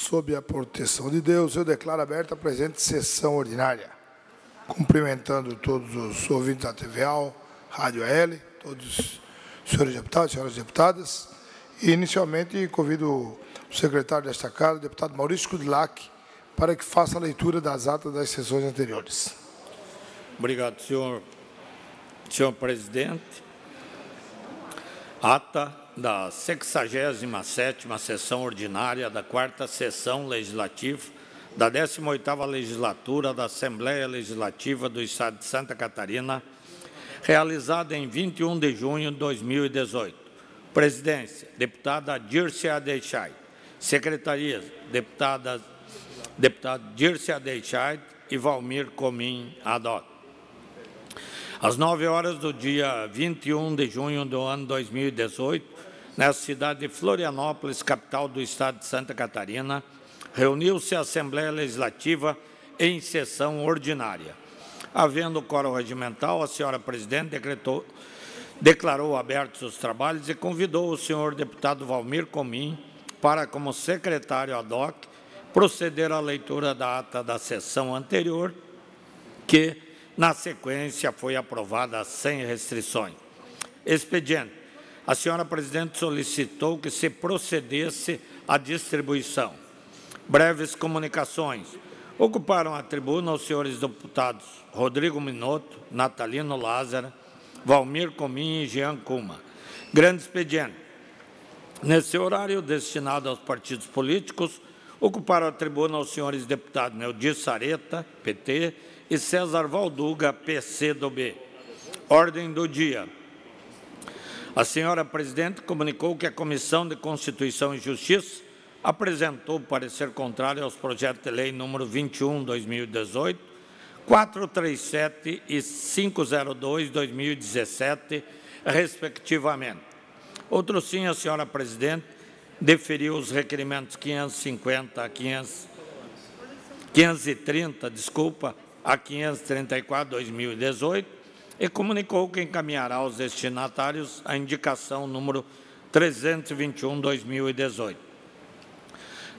sob a proteção de Deus, eu declaro aberta a presente sessão ordinária. Cumprimentando todos os ouvintes da TVAL, Rádio AL, todos os senhores deputados, senhoras deputadas. E, inicialmente, convido o secretário desta Casa, o deputado Maurício Kudilak, para que faça a leitura das atas das sessões anteriores. Obrigado, senhor presidente. Ata da 67ª sessão ordinária da 4ª sessão legislativa da 18ª legislatura da Assembleia Legislativa do Estado de Santa Catarina, realizada em 21 de junho de 2018. Presidência, deputada Dircea Deixait. Secretarias, deputado Dircea Deixait e Valmir Comim Adot. Às 9 horas do dia 21 de junho do ano 2018, na cidade de Florianópolis, capital do Estado de Santa Catarina, reuniu-se a Assembleia Legislativa em sessão ordinária. Havendo quórum regimental, a senhora presidente declarou abertos os trabalhos e convidou o senhor deputado Valmir Comim para, como secretário ad hoc, proceder à leitura da ata da sessão anterior, que, na sequência, foi aprovada sem restrições. Expediente. A senhora presidente solicitou que se procedesse à distribuição. Breves comunicações. Ocuparam a tribuna os senhores deputados Rodrigo Minotto, Natalino Lázaro, Valmir Comim e Jean Kuma. Grande expediente. Nesse horário destinado aos partidos políticos, ocuparam a tribuna os senhores deputados Neudi Sareta, PT, e César Valduga, PCdoB. Ordem do dia. A senhora presidente comunicou que a Comissão de Constituição e Justiça apresentou parecer contrário aos projetos de lei número 21/2018, 437 e 502/2017, respectivamente. Outro sim, a senhora presidente deferiu os requerimentos 530, a 534/2018 e comunicou que encaminhará aos destinatários a indicação número 321/2018.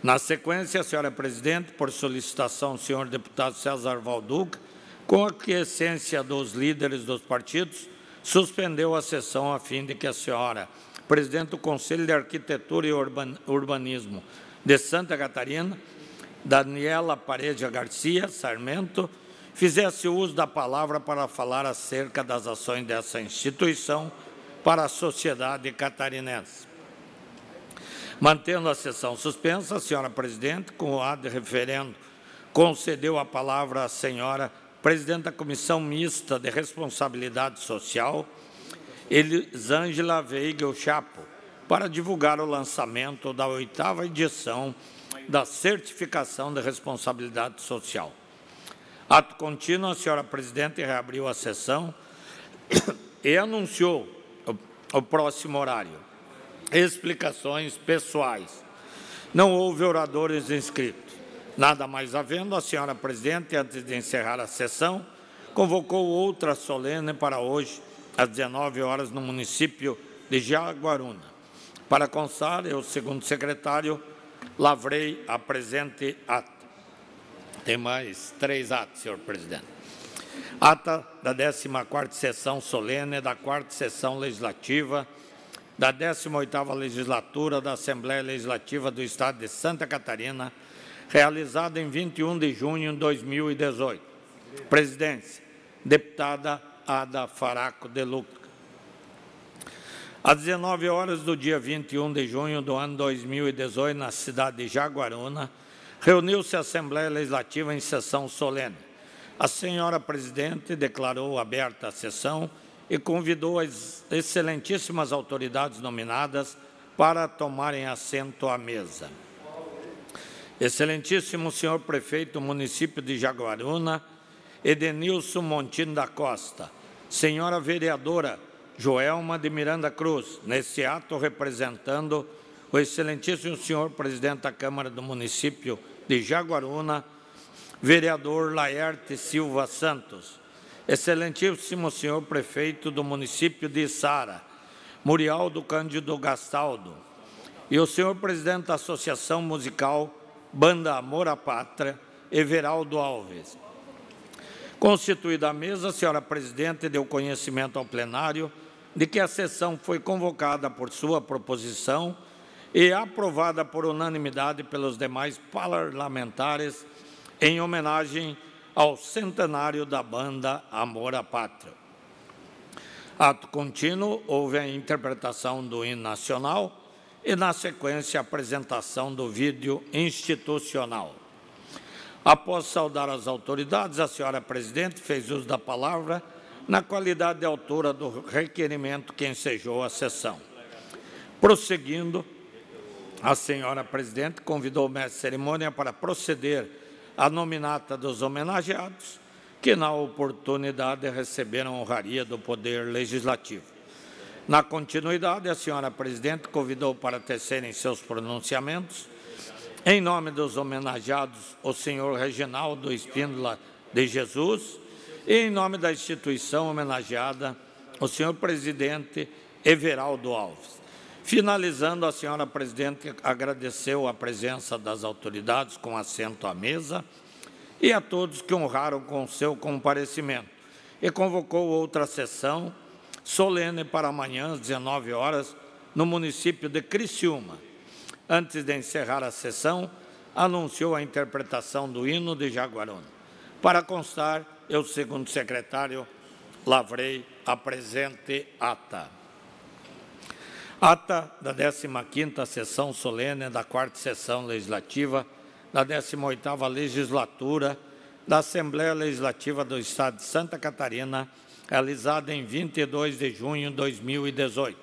Na sequência, a senhora presidente, por solicitação do senhor deputado César Valduga, com a aquiescência dos líderes dos partidos, suspendeu a sessão a fim de que a senhora presidente do Conselho de Arquitetura e Urbanismo de Santa Catarina, Daniela Pareja Garcia Sarmento, fizesse uso da palavra para falar acerca das ações dessa instituição para a sociedade catarinense. Mantendo a sessão suspensa, a senhora presidente, com o ad referendo, concedeu a palavra à senhora presidente da Comissão Mista de Responsabilidade Social, Elisângela Weigel Chapo, para divulgar o lançamento da 8ª edição da Certificação de Responsabilidade Social. Ato contínuo, a senhora presidente reabriu a sessão e anunciou o próximo horário. Explicações pessoais. Não houve oradores inscritos. Nada mais havendo, a senhora presidente, antes de encerrar a sessão, convocou outra solene para hoje, às 19 horas, no município de Jaguaruna. Para constar, eu, segundo secretário, lavrei a presente ata. Tem mais 3 atos, senhor presidente. Ata da 14ª sessão solene da 4ª sessão legislativa da 18ª legislatura da Assembleia Legislativa do Estado de Santa Catarina, realizada em 21 de junho de 2018. Presidência, deputada Ada Faraco de Luca. Às 19 horas do dia 21 de junho do ano 2018, na cidade de Jaguaruna, reuniu-se a Assembleia Legislativa em sessão solene. A senhora presidente declarou aberta a sessão e convidou as excelentíssimas autoridades nominadas para tomarem assento à mesa. Excelentíssimo senhor prefeito do município de Jaguaruna, Edenilson Montino da Costa, senhora vereadora Joelma de Miranda Cruz, nesse ato representando o excelentíssimo senhor presidente da Câmara do município de Jaguaruna, vereador Laerte Silva Santos, excelentíssimo senhor prefeito do município de Içara, Murialdo Cândido Gastaldo, e o senhor presidente da Associação Musical Banda Amor à Pátria, Everaldo Alves. Constituída a mesa, a senhora presidente deu conhecimento ao plenário de que a sessão foi convocada por sua proposição e aprovada por unanimidade pelos demais parlamentares em homenagem ao centenário da Banda Amor à Pátria. Ato contínuo, houve a interpretação do hino nacional e, na sequência, a apresentação do vídeo institucional. Após saudar as autoridades, a senhora presidente fez uso da palavra na qualidade de autora do requerimento que ensejou a sessão. Prosseguindo, a senhora presidente convidou o mestre de cerimônia para proceder à nominata dos homenageados, que na oportunidade receberam honraria do Poder Legislativo. Na continuidade, a senhora presidente convidou para tecerem seus pronunciamentos, em nome dos homenageados, o senhor Reginaldo Espíndola de Jesus, e em nome da instituição homenageada, o senhor presidente Everaldo Alves. Finalizando, a senhora presidente agradeceu a presença das autoridades com assento à mesa e a todos que honraram com seu comparecimento, e convocou outra sessão solene para amanhã, às 19 horas, no município de Criciúma. Antes de encerrar a sessão, anunciou a interpretação do hino de Jaguaruna. Para constar, eu, segundo secretário, lavrei a presente ata. Ata da 15ª sessão solene da 4ª sessão legislativa da 18ª legislatura da Assembleia Legislativa do Estado de Santa Catarina, realizada em 22 de junho de 2018.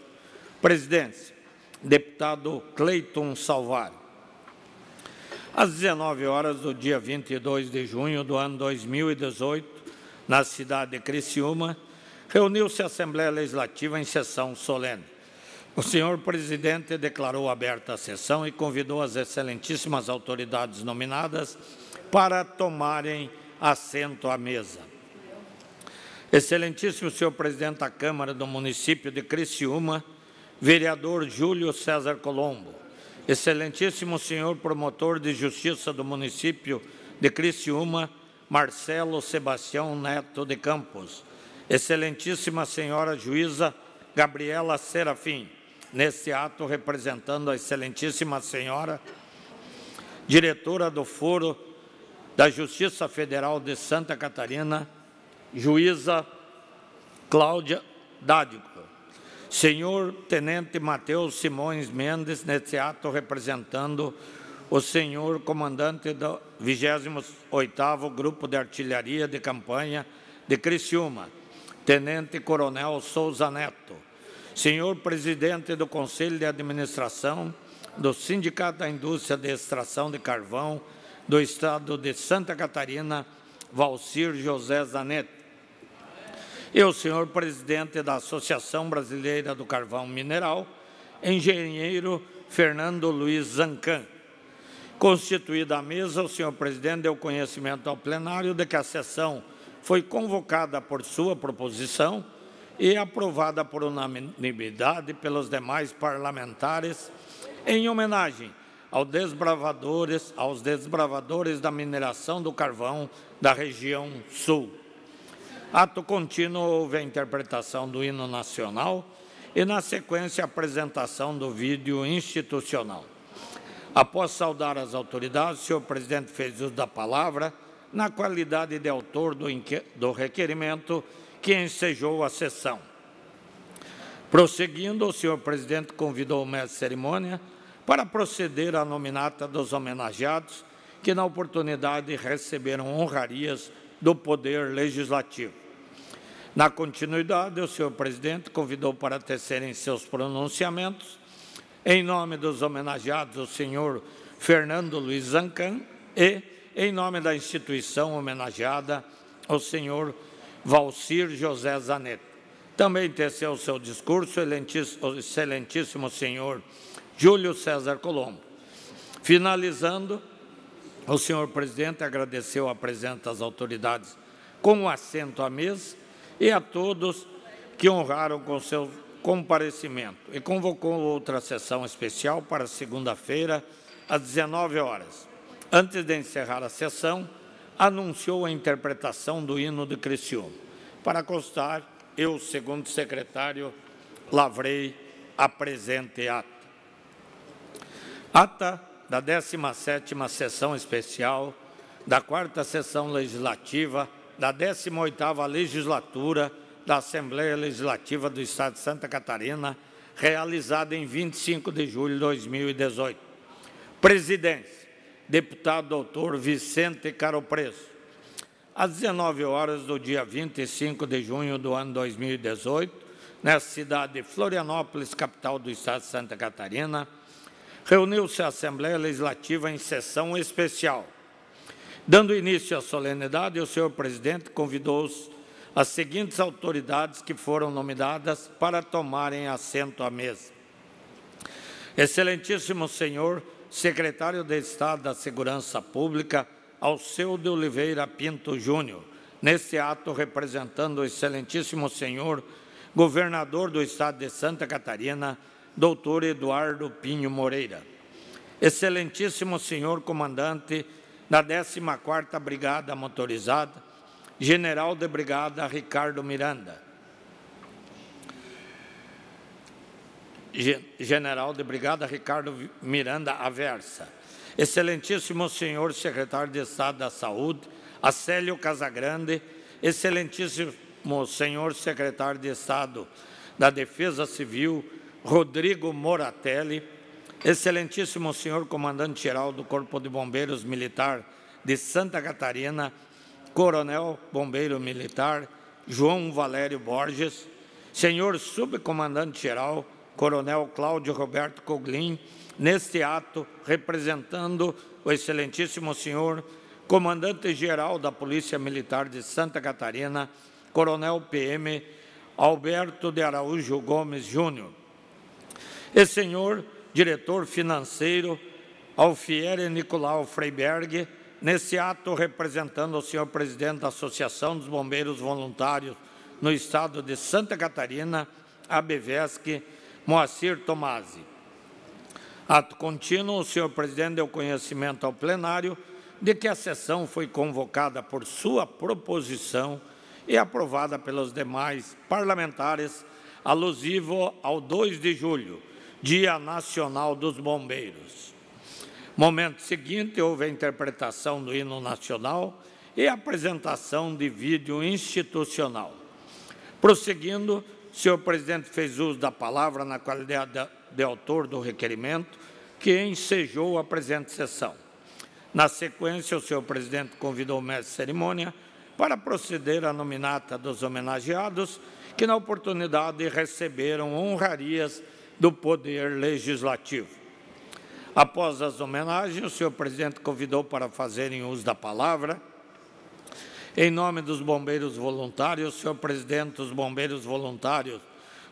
Presidência. Deputado Cleiton Salvar. Às 19 horas do dia 22 de junho do ano 2018, na cidade de Criciúma, reuniu-se a Assembleia Legislativa em sessão solene. O senhor presidente declarou aberta a sessão e convidou as excelentíssimas autoridades nominadas para tomarem assento à mesa. Excelentíssimo senhor presidente da Câmara do município de Criciúma, vereador Júlio César Colombo, excelentíssimo senhor promotor de justiça do município de Criciúma, Marcelo Sebastião Neto de Campos, excelentíssima senhora juíza Gabriela Serafim, neste ato representando a excelentíssima senhora diretora do Foro da Justiça Federal de Santa Catarina, juíza Cláudia Dádico. Senhor Tenente Mateus Simões Mendes, neste ato representando o senhor comandante do 28º Grupo de Artilharia de Campanha de Criciúma, Tenente Coronel Souza Neto. Senhor presidente do Conselho de Administração do Sindicato da Indústria de Extração de Carvão do Estado de Santa Catarina, Valcir José Zanetti. E o senhor presidente da Associação Brasileira do Carvão Mineral, engenheiro Fernando Luiz Zancan. Constituída a mesa, o senhor presidente deu conhecimento ao plenário de que a sessão foi convocada por sua proposição e aprovada por unanimidade pelos demais parlamentares em homenagem aos desbravadores da mineração do carvão da região sul. Ato contínuo, houve a interpretação do hino nacional e, na sequência, a apresentação do vídeo institucional. Após saudar as autoridades, o senhor presidente fez uso da palavra na qualidade de autor do requerimento que ensejou a sessão. Prosseguindo, o senhor presidente convidou o mestre de cerimônia para proceder à nominata dos homenageados que, na oportunidade, receberam honrarias do Poder Legislativo. Na continuidade, o senhor presidente convidou para tecerem seus pronunciamentos, em nome dos homenageados, o senhor Fernando Luiz Zancan e, em nome da instituição homenageada, o senhor Valcir José Zanetti. Também teceu o seu discurso o excelentíssimo senhor Júlio César Colombo. Finalizando, o senhor presidente agradeceu a presença das autoridades com o assento à mesa e a todos que honraram com seu comparecimento e convocou outra sessão especial para segunda-feira, às 19 horas. antes de encerrar a sessão, anunciou a interpretação do hino de Criciúma. Para constar, eu, segundo secretário, lavrei a presente ata. Ata da 17ª Sessão Especial da 4ª Sessão Legislativa da 18ª Legislatura da Assembleia Legislativa do Estado de Santa Catarina, realizada em 25 de julho de 2018. Presidência, deputado doutor Vicente Caro Preço. Às 19 horas do dia 25 de junho do ano 2018, na cidade de Florianópolis, capital do Estado de Santa Catarina, reuniu-se a Assembleia Legislativa em sessão especial. Dando início à solenidade, o senhor presidente convidou as seguintes autoridades que foram nomeadas para tomarem assento à mesa. Excelentíssimo senhor secretário de Estado da Segurança Pública, Alceu de Oliveira Pinto Júnior, neste ato representando o excelentíssimo senhor governador do Estado de Santa Catarina, doutor Eduardo Pinho Moreira. Excelentíssimo senhor comandante da 14ª Brigada Motorizada, general de brigada Ricardo Miranda. General de brigada Ricardo Miranda Aversa. Excelentíssimo senhor secretário de Estado da Saúde, Acélio Casagrande. Excelentíssimo senhor secretário de Estado da Defesa Civil, Rodrigo Moratelli. Excelentíssimo senhor comandante-geral do Corpo de Bombeiros Militar de Santa Catarina, Coronel Bombeiro Militar João Valério Borges. Senhor subcomandante-geral, Coronel Cláudio Roberto Coglin, neste ato, representando o excelentíssimo senhor comandante-geral da Polícia Militar de Santa Catarina, Coronel PM Alberto de Araújo Gomes Júnior. E senhor diretor financeiro Alfiere Nicolau Freiberg, nesse ato representando o senhor presidente da Associação dos Bombeiros Voluntários no Estado de Santa Catarina, ABVESC, Moacir Tomasi. Ato contínuo, o senhor presidente deu conhecimento ao plenário de que a sessão foi convocada por sua proposição e aprovada pelos demais parlamentares, alusivo ao 2 de julho, Dia Nacional dos Bombeiros. Momento seguinte, houve a interpretação do hino nacional e a apresentação de vídeo institucional. Prosseguindo, o senhor presidente fez uso da palavra na qualidade de autor do requerimento, que ensejou a presente sessão. Na sequência, o senhor presidente convidou o mestre de cerimônia para proceder à nominata dos homenageados, que na oportunidade receberam honrarias do Poder Legislativo. Após as homenagens, o senhor presidente convidou para fazerem uso da palavra, em nome dos bombeiros voluntários, o senhor presidente dos bombeiros voluntários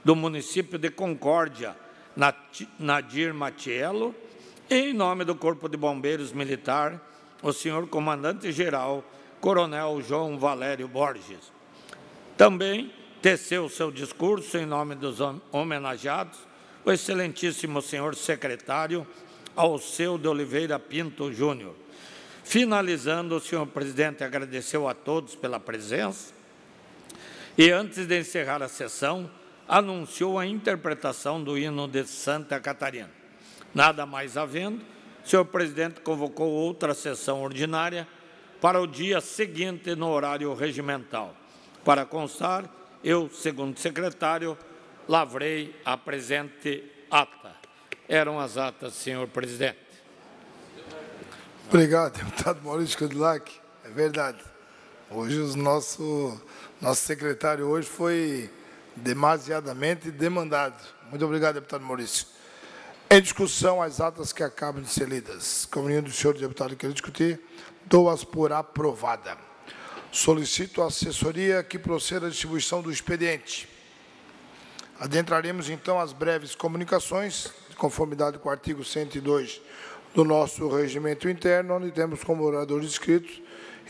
do município de Concórdia, Nadir Matiello, e em nome do Corpo de Bombeiros Militar, o senhor comandante-geral, Coronel João Valério Borges. Também teceu seu discurso em nome dos homenageados, o excelentíssimo senhor secretário Alceu de Oliveira Pinto Júnior. Finalizando, o senhor presidente agradeceu a todos pela presença e, antes de encerrar a sessão, anunciou a interpretação do hino de Santa Catarina. Nada mais havendo, o senhor presidente convocou outra sessão ordinária para o dia seguinte no horário regimental. Para constar, eu, segundo secretário, lavrei a presente ata. Eram as atas, senhor presidente. Obrigado, deputado Maurício Cadillac. É verdade. Hoje o nosso secretário hoje foi demasiadamente demandado. Muito obrigado, deputado Maurício. Em discussão, as atas que acabam de ser lidas. Comunindo o senhor deputado que quer discutir, dou-as por aprovada. Solicito à assessoria que proceda à distribuição do expediente. Adentraremos, então, as breves comunicações, de conformidade com o artigo 102 do nosso regimento interno, onde temos como oradores inscritos,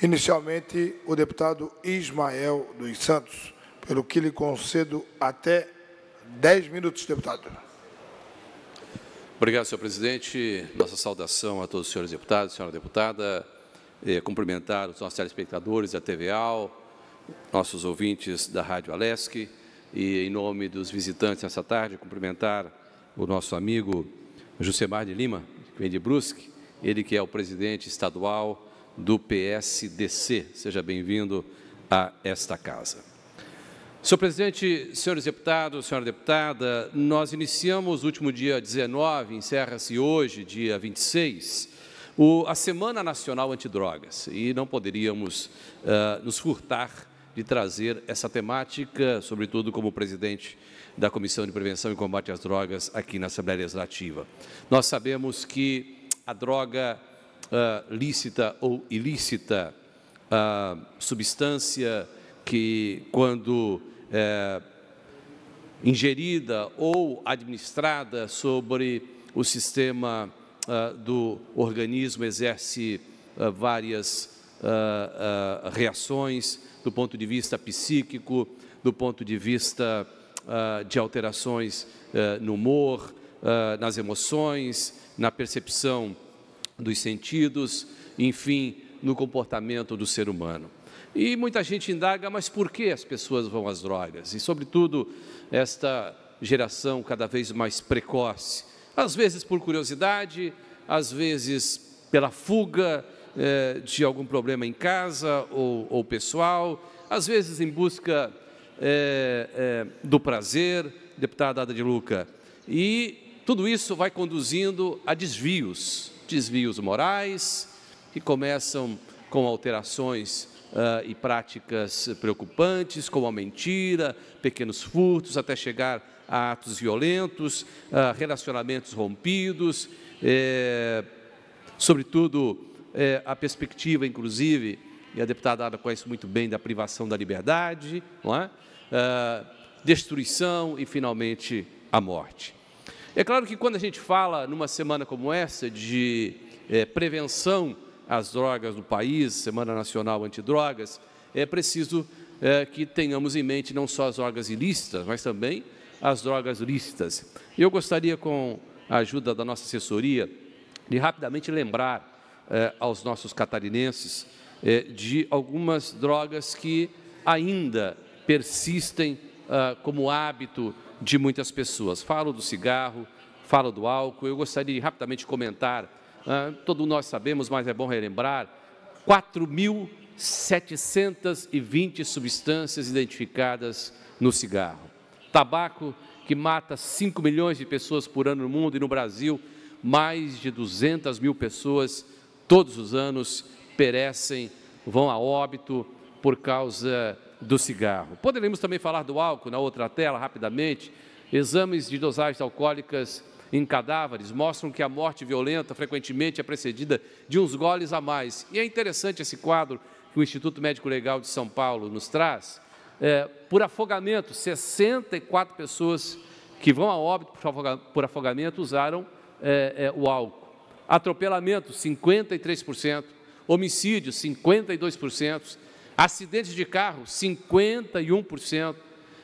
inicialmente, o deputado Ismael dos Santos, pelo que lhe concedo até 10 minutos, deputado. Obrigado, senhor presidente. Nossa saudação a todos os senhores deputados, senhora deputada. Cumprimentar os nossos telespectadores da TVA, nossos ouvintes da Rádio Alesc, e, em nome dos visitantes nessa tarde, cumprimentar o nosso amigo Jucemar de Lima, que vem de Brusque, ele que é o presidente estadual do PSDC. Seja bem-vindo a esta casa. Senhor presidente, senhores deputados, senhora deputada, nós iniciamos o último dia 19, encerra-se hoje, dia 26, a Semana Nacional Antidrogas, e não poderíamos nos furtar de trazer essa temática, sobretudo como presidente da Comissão de Prevenção e Combate às Drogas aqui na Assembleia Legislativa. Nós sabemos que a droga lícita ou ilícita, substância que, quando ingerida ou administrada sobre o sistema do organismo, exerce várias reações do ponto de vista psíquico, do ponto de vista de alterações no humor, nas emoções, na percepção dos sentidos, enfim, no comportamento do ser humano. E muita gente indaga, mas por que as pessoas vão às drogas? E, sobretudo, esta geração cada vez mais precoce. Às vezes por curiosidade, às vezes pela fuga de algum problema em casa ou pessoal, às vezes em busca do prazer, deputada Ada de Luca. E tudo isso vai conduzindo a desvios morais, que começam com alterações e práticas preocupantes, como a mentira, pequenos furtos, até chegar a atos violentos, relacionamentos rompidos, sobretudo a perspectiva, inclusive, e a deputada Ada conhece muito bem, da privação da liberdade, não é? Destruição e, finalmente, a morte. É claro que quando a gente fala, numa semana como essa, de prevenção às drogas no país, Semana Nacional Antidrogas, é preciso que tenhamos em mente não só as drogas ilícitas, mas também as drogas lícitas. Eu gostaria, com a ajuda da nossa assessoria, de rapidamente lembrar aos nossos catarinenses de algumas drogas que ainda persistem como hábito de muitas pessoas. Falo do cigarro, falo do álcool. Eu gostaria de rapidamente comentar, todos nós sabemos, mas é bom relembrar, 4.720 substâncias identificadas no cigarro. Tabaco, que mata 5 milhões de pessoas por ano no mundo, e no Brasil, mais de 200 mil pessoas todos os anos perecem, vão a óbito por causa do cigarro. Poderíamos também falar do álcool na outra tela, rapidamente. Exames de dosagens alcoólicas em cadáveres mostram que a morte violenta frequentemente é precedida de uns goles a mais. E é interessante esse quadro que o Instituto Médico Legal de São Paulo nos traz. Por afogamento, 64 pessoas que vão a óbito por afogamento usaram o álcool. Atropelamento, 53%. Homicídios, 52%. Acidentes de carro, 51%.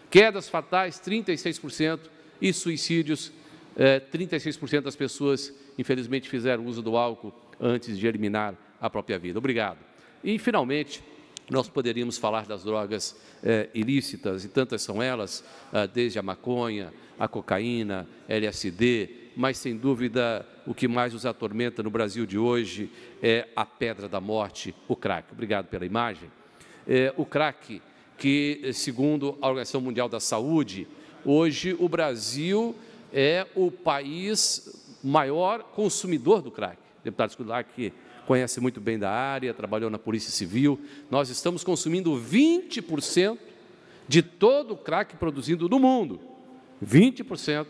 Quedas fatais, 36%. E suicídios, 36% das pessoas, infelizmente, fizeram uso do álcool antes de eliminar a própria vida. Obrigado. E, finalmente, nós poderíamos falar das drogas ilícitas, e tantas são elas, desde a maconha, a cocaína, LSD, mas, sem dúvida, o que mais nos atormenta no Brasil de hoje é a pedra da morte, o crack. Obrigado pela imagem. O crack, que, segundo a Organização Mundial da Saúde, hoje o Brasil é o país maior consumidor do crack. O deputado Escular, que conhece muito bem da área, trabalhou na Polícia Civil, nós estamos consumindo 20% de todo o crack produzido no mundo. 20%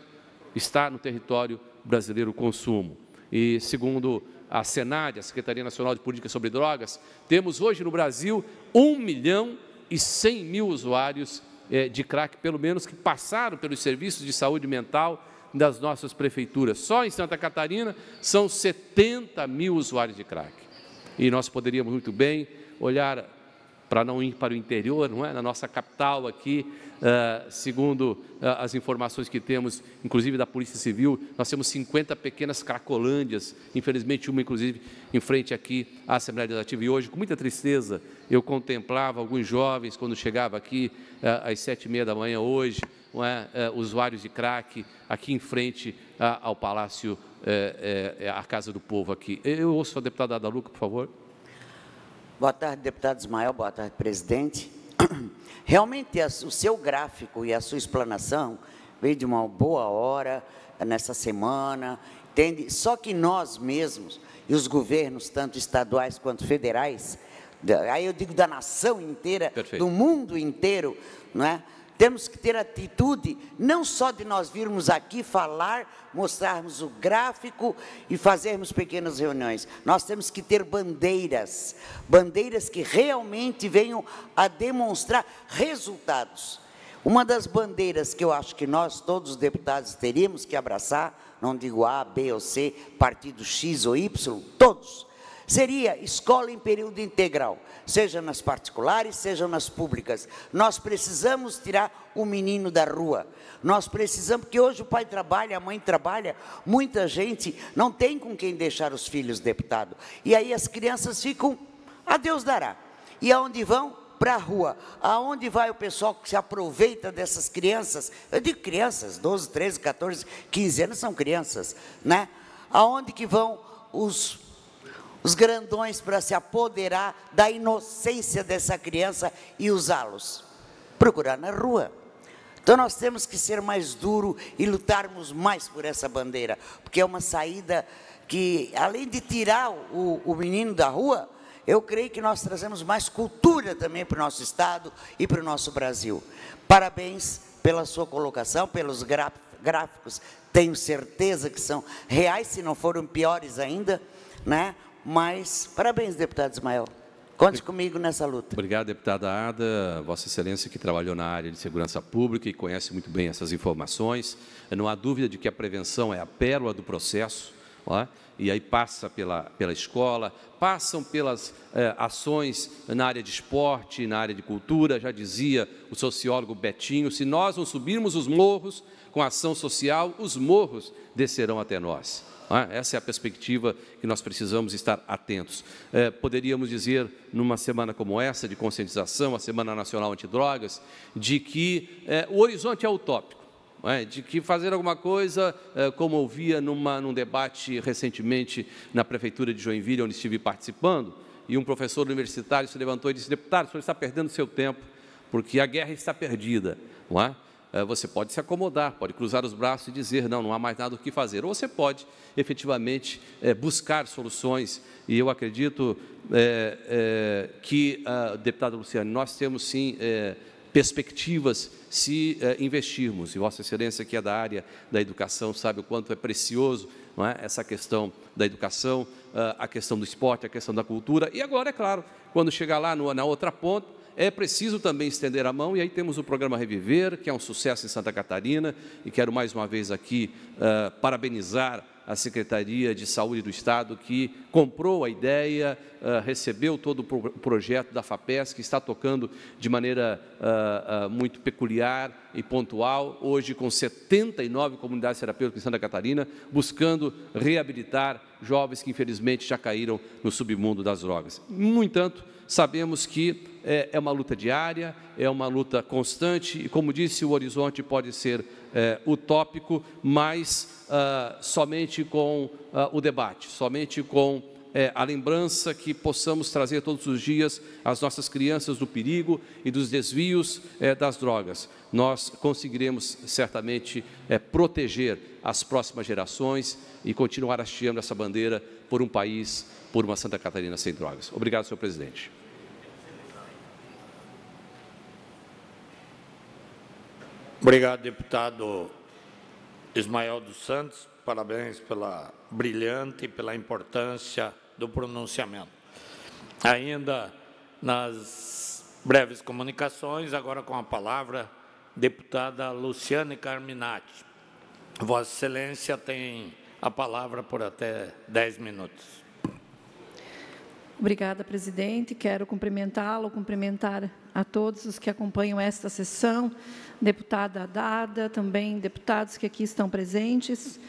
está no território brasileiro o consumo. E, segundo a SENAD, a Secretaria Nacional de Política sobre Drogas, temos hoje no Brasil 1.100.000 usuários de crack, pelo menos, que passaram pelos serviços de saúde mental das nossas prefeituras. Só em Santa Catarina são 70 mil usuários de crack. E nós poderíamos muito bem olhar para não ir para o interior, não é? Na nossa capital aqui, Segundo as informações que temos, inclusive da Polícia Civil, nós temos 50 pequenas cracolândias, infelizmente uma, inclusive, em frente aqui à Assembleia Legislativa. E hoje, com muita tristeza, eu contemplava alguns jovens, quando chegava aqui às 7h30 da manhã, hoje, usuários de crack, aqui em frente ao Palácio, a Casa do Povo aqui. Eu ouço a deputada Ada Luca, por favor. Boa tarde, deputado Ismael. Boa tarde, presidente. Realmente, o seu gráfico e a sua explanação veio de uma boa hora nessa semana, entende? Só que nós mesmos, e os governos, tanto estaduais quanto federais, aí eu digo da nação inteira, perfeito, do mundo inteiro, não é? Temos que ter atitude, não só de nós virmos aqui falar, mostrarmos o gráfico e fazermos pequenas reuniões. Nós temos que ter bandeiras, bandeiras que realmente venham a demonstrar resultados. Uma das bandeiras que eu acho que nós, todos os deputados, teríamos que abraçar, não digo A, B ou C, partido X ou Y, todos, seria escola em período integral, seja nas particulares, seja nas públicas. Nós precisamos tirar o menino da rua. Nós precisamos, porque hoje o pai trabalha, a mãe trabalha, muita gente não tem com quem deixar os filhos, deputado. E aí as crianças ficam, a Deus dará. E aonde vão? Para a rua. Aonde vai o pessoal que se aproveita dessas crianças? Eu digo crianças, 12, 13, 14, 15 anos são crianças, né? Aonde que vão os grandões para se apoderar da inocência dessa criança e usá-los? Procurar na rua. Então, nós temos que ser mais duros e lutarmos mais por essa bandeira, porque é uma saída que, além de tirar o menino da rua, eu creio que nós trazemos mais cultura também para o nosso Estado e para o nosso Brasil. Parabéns pela sua colocação, pelos gráficos, tenho certeza que são reais, se não foram piores ainda, né? Mas, parabéns, deputado Ismael. Conte comigo nessa luta. Obrigado, deputada Ada. Vossa Excelência, que trabalhou na área de segurança pública e conhece muito bem essas informações. Não há dúvida de que a prevenção é a pérola do processo, e aí passa pela escola, passam pelas ações na área de esporte, na área de cultura. Já dizia o sociólogo Betinho, se nós não subirmos os morros com ação social, os morros descerão até nós. Essa é a perspectiva que nós precisamos estar atentos. Poderíamos dizer, numa semana como essa, de conscientização, a Semana Nacional Antidrogas, de que o horizonte é utópico, de que fazer alguma coisa, como ouvia num debate recentemente na Prefeitura de Joinville, onde estive participando, e um professor universitário se levantou e disse, deputado, o senhor está perdendo seu tempo, porque a guerra está perdida, não é? Você pode se acomodar, pode cruzar os braços e dizer, não há mais nada o que fazer. Ou você pode, efetivamente, buscar soluções. E eu acredito que, deputado Luciane, nós temos, sim, perspectivas se investirmos. E Vossa Excelência, que é da área da educação, sabe o quanto é precioso, não é? Essa questão da educação, a questão do esporte, a questão da cultura. E agora, é claro, quando chegar lá na outra ponta, é preciso também estender a mão, e aí temos o programa Reviver, que é um sucesso em Santa Catarina, e quero mais uma vez aqui parabenizar a Secretaria de Saúde do Estado, que comprou a ideia, recebeu todo o projeto da FAPESC, que está tocando de maneira muito peculiar e pontual, hoje com 79 comunidades terapêuticas em Santa Catarina, buscando reabilitar jovens que, infelizmente, já caíram no submundo das drogas. No entanto, sabemos que é uma luta diária, é uma luta constante, e, como disse, o horizonte pode ser utópico, mas somente com o debate, somente com a lembrança que possamos trazer todos os dias as nossas crianças do perigo e dos desvios das drogas, nós conseguiremos certamente proteger as próximas gerações e continuar hasteando essa bandeira por um país, por uma Santa Catarina sem drogas. Obrigado, senhor presidente. Obrigado, deputado Ismael dos Santos. Parabéns pela brilhante e pela importância do pronunciamento. Ainda nas breves comunicações, agora com a palavra, deputada Luciane Carminati. Vossa Excelência tem a palavra por até 10 minutos. Obrigada, presidente. Quero cumprimentá-lo, cumprimentar a todos os que acompanham esta sessão, deputada Dada, também deputados que aqui estão presentes.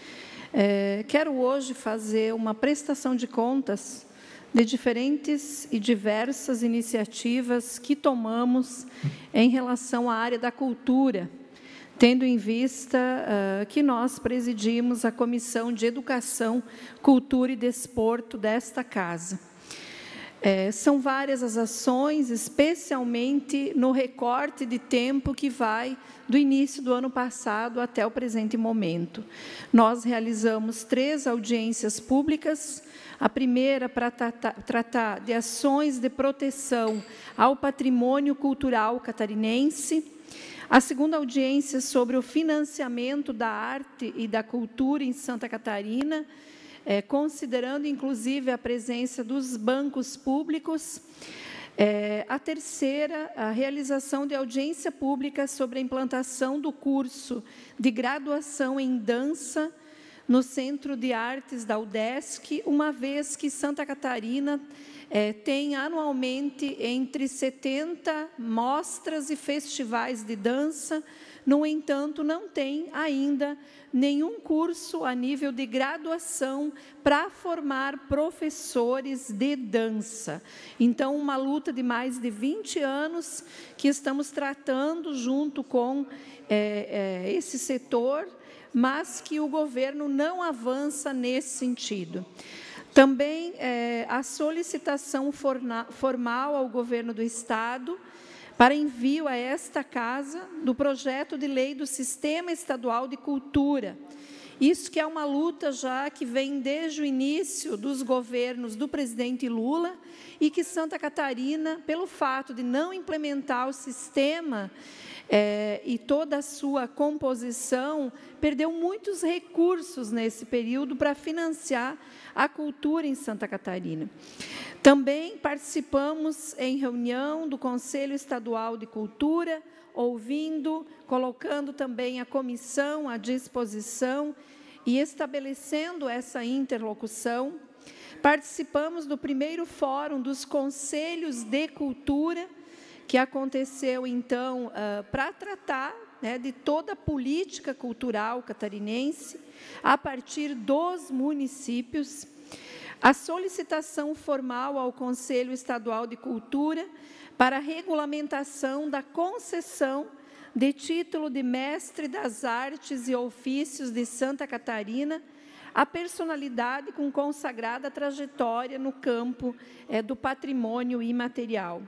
Quero hoje fazer uma prestação de contas de diferentes e diversas iniciativas que tomamos em relação à área da cultura, tendo em vista que nós presidimos a Comissão de Educação, Cultura e Desporto desta Casa. São várias as ações, especialmente no recorte de tempo que vai do início do ano passado até o presente momento. Nós realizamos 3 audiências públicas, a primeira para tratar de ações de proteção ao patrimônio cultural catarinense, a segunda audiência sobre o financiamento da arte e da cultura em Santa Catarina, considerando, inclusive, a presença dos bancos públicos. A terceira, a realização de audiência pública sobre a implantação do curso de graduação em dança no Centro de Artes da UDESC, uma vez que Santa Catarina tem anualmente entre 70 mostras e festivais de dança. No entanto, não tem ainda nenhum curso a nível de graduação para formar professores de dança. Então, uma luta de mais de 20 anos que estamos tratando junto com esse setor, mas que o governo não avança nesse sentido. Também a solicitação formal ao governo do Estado para envio a esta Casa do projeto de lei do Sistema Estadual de Cultura. Isso que é uma luta já que vem desde o início dos governos do presidente Lula e que Santa Catarina, pelo fato de não implementar o sistema e toda a sua composição, perdeu muitos recursos nesse período para financiar a cultura em Santa Catarina. Também participamos em reunião do Conselho Estadual de Cultura, ouvindo, colocando também a comissão à disposição e estabelecendo essa interlocução. Participamos do primeiro Fórum dos Conselhos de Cultura, que aconteceu, então, para tratar de toda a política cultural catarinense, a partir dos municípios. A solicitação formal ao Conselho Estadual de Cultura para a regulamentação da concessão de título de mestre das artes e ofícios de Santa Catarina, a personalidade com consagrada trajetória no campo do patrimônio imaterial.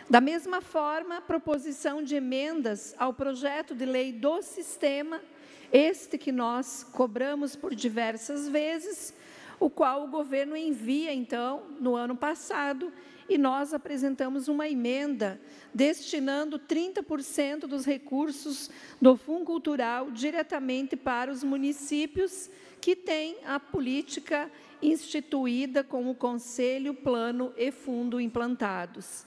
Da mesma forma, a proposição de emendas ao projeto de lei do sistema, este que nós cobramos por diversas vezes, o qual o governo envia, então, no ano passado, e nós apresentamos uma emenda destinando 30% dos recursos do Fundo Cultural diretamente para os municípios que têm a política instituída com o Conselho, Plano e Fundo implantados.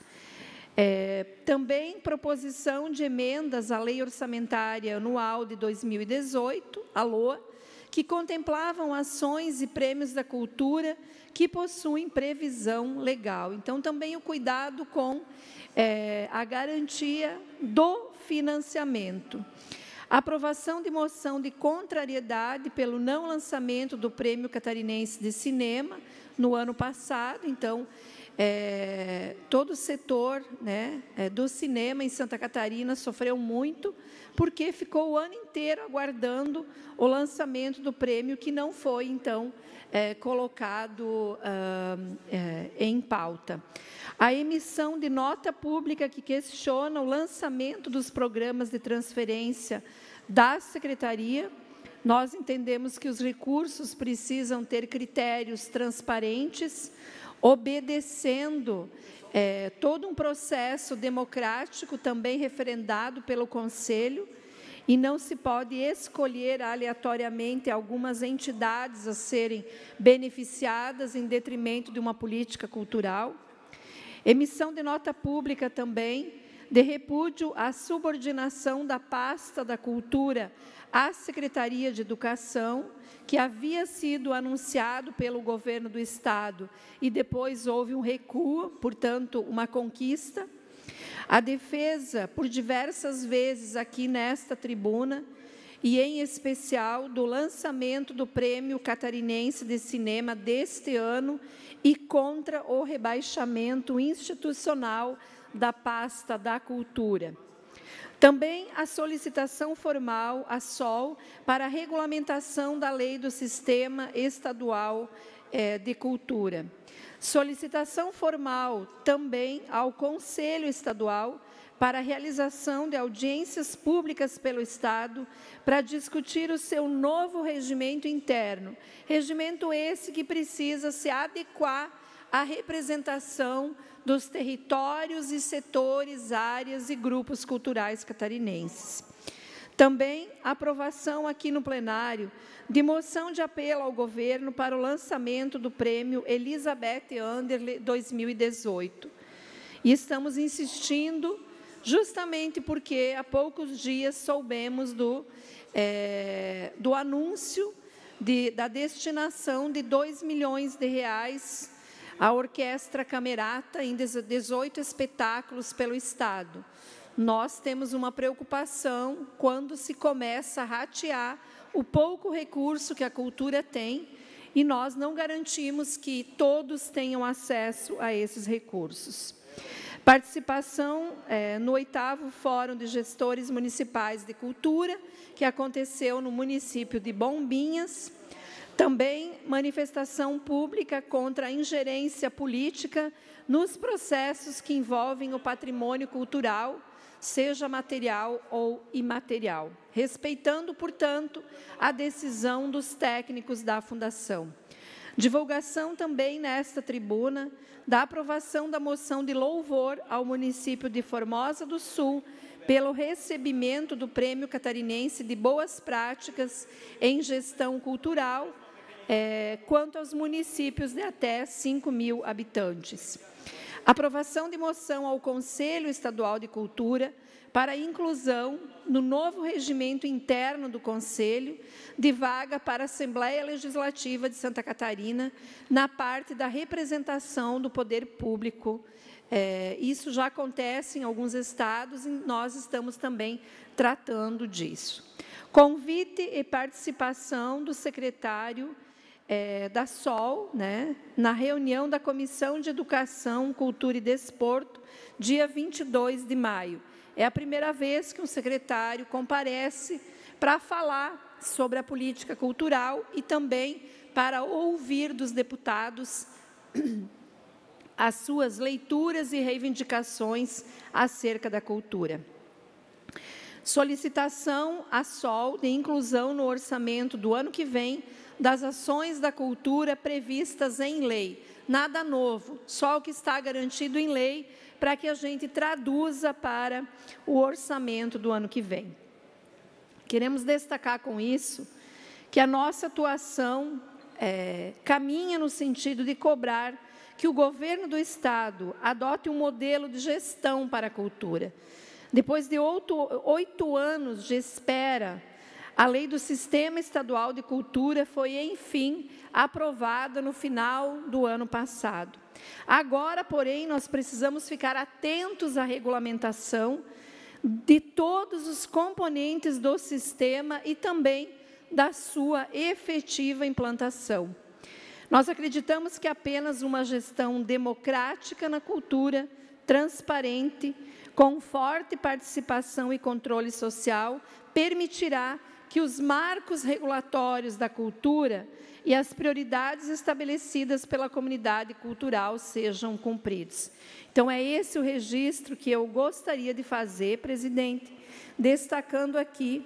Também proposição de emendas à Lei Orçamentária Anual de 2018, a LOA, que contemplavam ações e prêmios da cultura que possuem previsão legal. Então, também o cuidado com a garantia do financiamento. Aprovação de moção de contrariedade pelo não lançamento do Prêmio Catarinense de Cinema no ano passado. Então, todo o setor do cinema em Santa Catarina sofreu muito, porque ficou o ano inteiro aguardando o lançamento do prêmio, que não foi, então, colocado em pauta. A emissão de nota pública que questiona o lançamento dos programas de transferência da Secretaria. Nós entendemos que os recursos precisam ter critérios transparentes, obedecendo todo um processo democrático, também referendado pelo Conselho, e não se pode escolher aleatoriamente algumas entidades a serem beneficiadas em detrimento de uma política cultural. Emissão de nota pública também de repúdio à subordinação da pasta da Cultura à Secretaria de Educação, que havia sido anunciado pelo governo do Estado e depois houve um recuo, portanto, uma conquista. A defesa, por diversas vezes aqui nesta tribuna, e em especial do lançamento do Prêmio Catarinense de Cinema deste ano e contra o rebaixamento institucional da pasta da Cultura. Também a solicitação formal à SOL para a regulamentação da lei do Sistema Estadual de Cultura. Solicitação formal também ao Conselho Estadual para a realização de audiências públicas pelo Estado para discutir o seu novo regimento interno. Regimento esse que precisa se adequar à representação dos territórios e setores, áreas e grupos culturais catarinenses. Também aprovação aqui no plenário de moção de apelo ao governo para o lançamento do prêmio Elizabeth Anderle 2018. E estamos insistindo justamente porque há poucos dias soubemos do anúncio da destinação de R$2 milhões à Orquestra Camerata em 18 espetáculos pelo Estado. Nós temos uma preocupação quando se começa a ratear o pouco recurso que a cultura tem e nós não garantimos que todos tenham acesso a esses recursos. Participação no 8º Fórum de Gestores Municipais de Cultura, que aconteceu no município de Bombinhas. Também manifestação pública contra a ingerência política nos processos que envolvem o patrimônio cultural, seja material ou imaterial, respeitando, portanto, a decisão dos técnicos da Fundação. Divulgação também nesta tribuna da aprovação da moção de louvor ao município de Formosa do Sul pelo recebimento do Prêmio Catarinense de Boas Práticas em Gestão Cultural, quanto aos municípios de até 5.000 habitantes. Aprovação de moção ao Conselho Estadual de Cultura para a inclusão no novo regimento interno do Conselho de vaga para a Assembleia Legislativa de Santa Catarina na parte da representação do poder público. Isso já acontece em alguns estados e nós estamos também tratando disso. Convite e participação do secretário da SOL, na reunião da Comissão de Educação, Cultura e Desporto, dia 22 de maio. É a primeira vez que um secretário comparece para falar sobre a política cultural e também para ouvir dos deputados as suas leituras e reivindicações acerca da cultura. Solicitação à SOL de inclusão no orçamento do ano que vem das ações da cultura previstas em lei. Nada novo, só o que está garantido em lei para que a gente traduza para o orçamento do ano que vem. Queremos destacar com isso que a nossa atuação caminha no sentido de cobrar que o governo do Estado adote um modelo de gestão para a cultura. Depois de 8 anos de espera, a Lei do Sistema Estadual de Cultura foi, enfim, aprovada no final do ano passado. Agora, porém, nós precisamos ficar atentos à regulamentação de todos os componentes do sistema e também da sua efetiva implantação. Nós acreditamos que apenas uma gestão democrática na cultura, transparente, com forte participação e controle social, permitirá que os marcos regulatórios da cultura e as prioridades estabelecidas pela comunidade cultural sejam cumpridos. Então, é esse o registro que eu gostaria de fazer, presidente, destacando aqui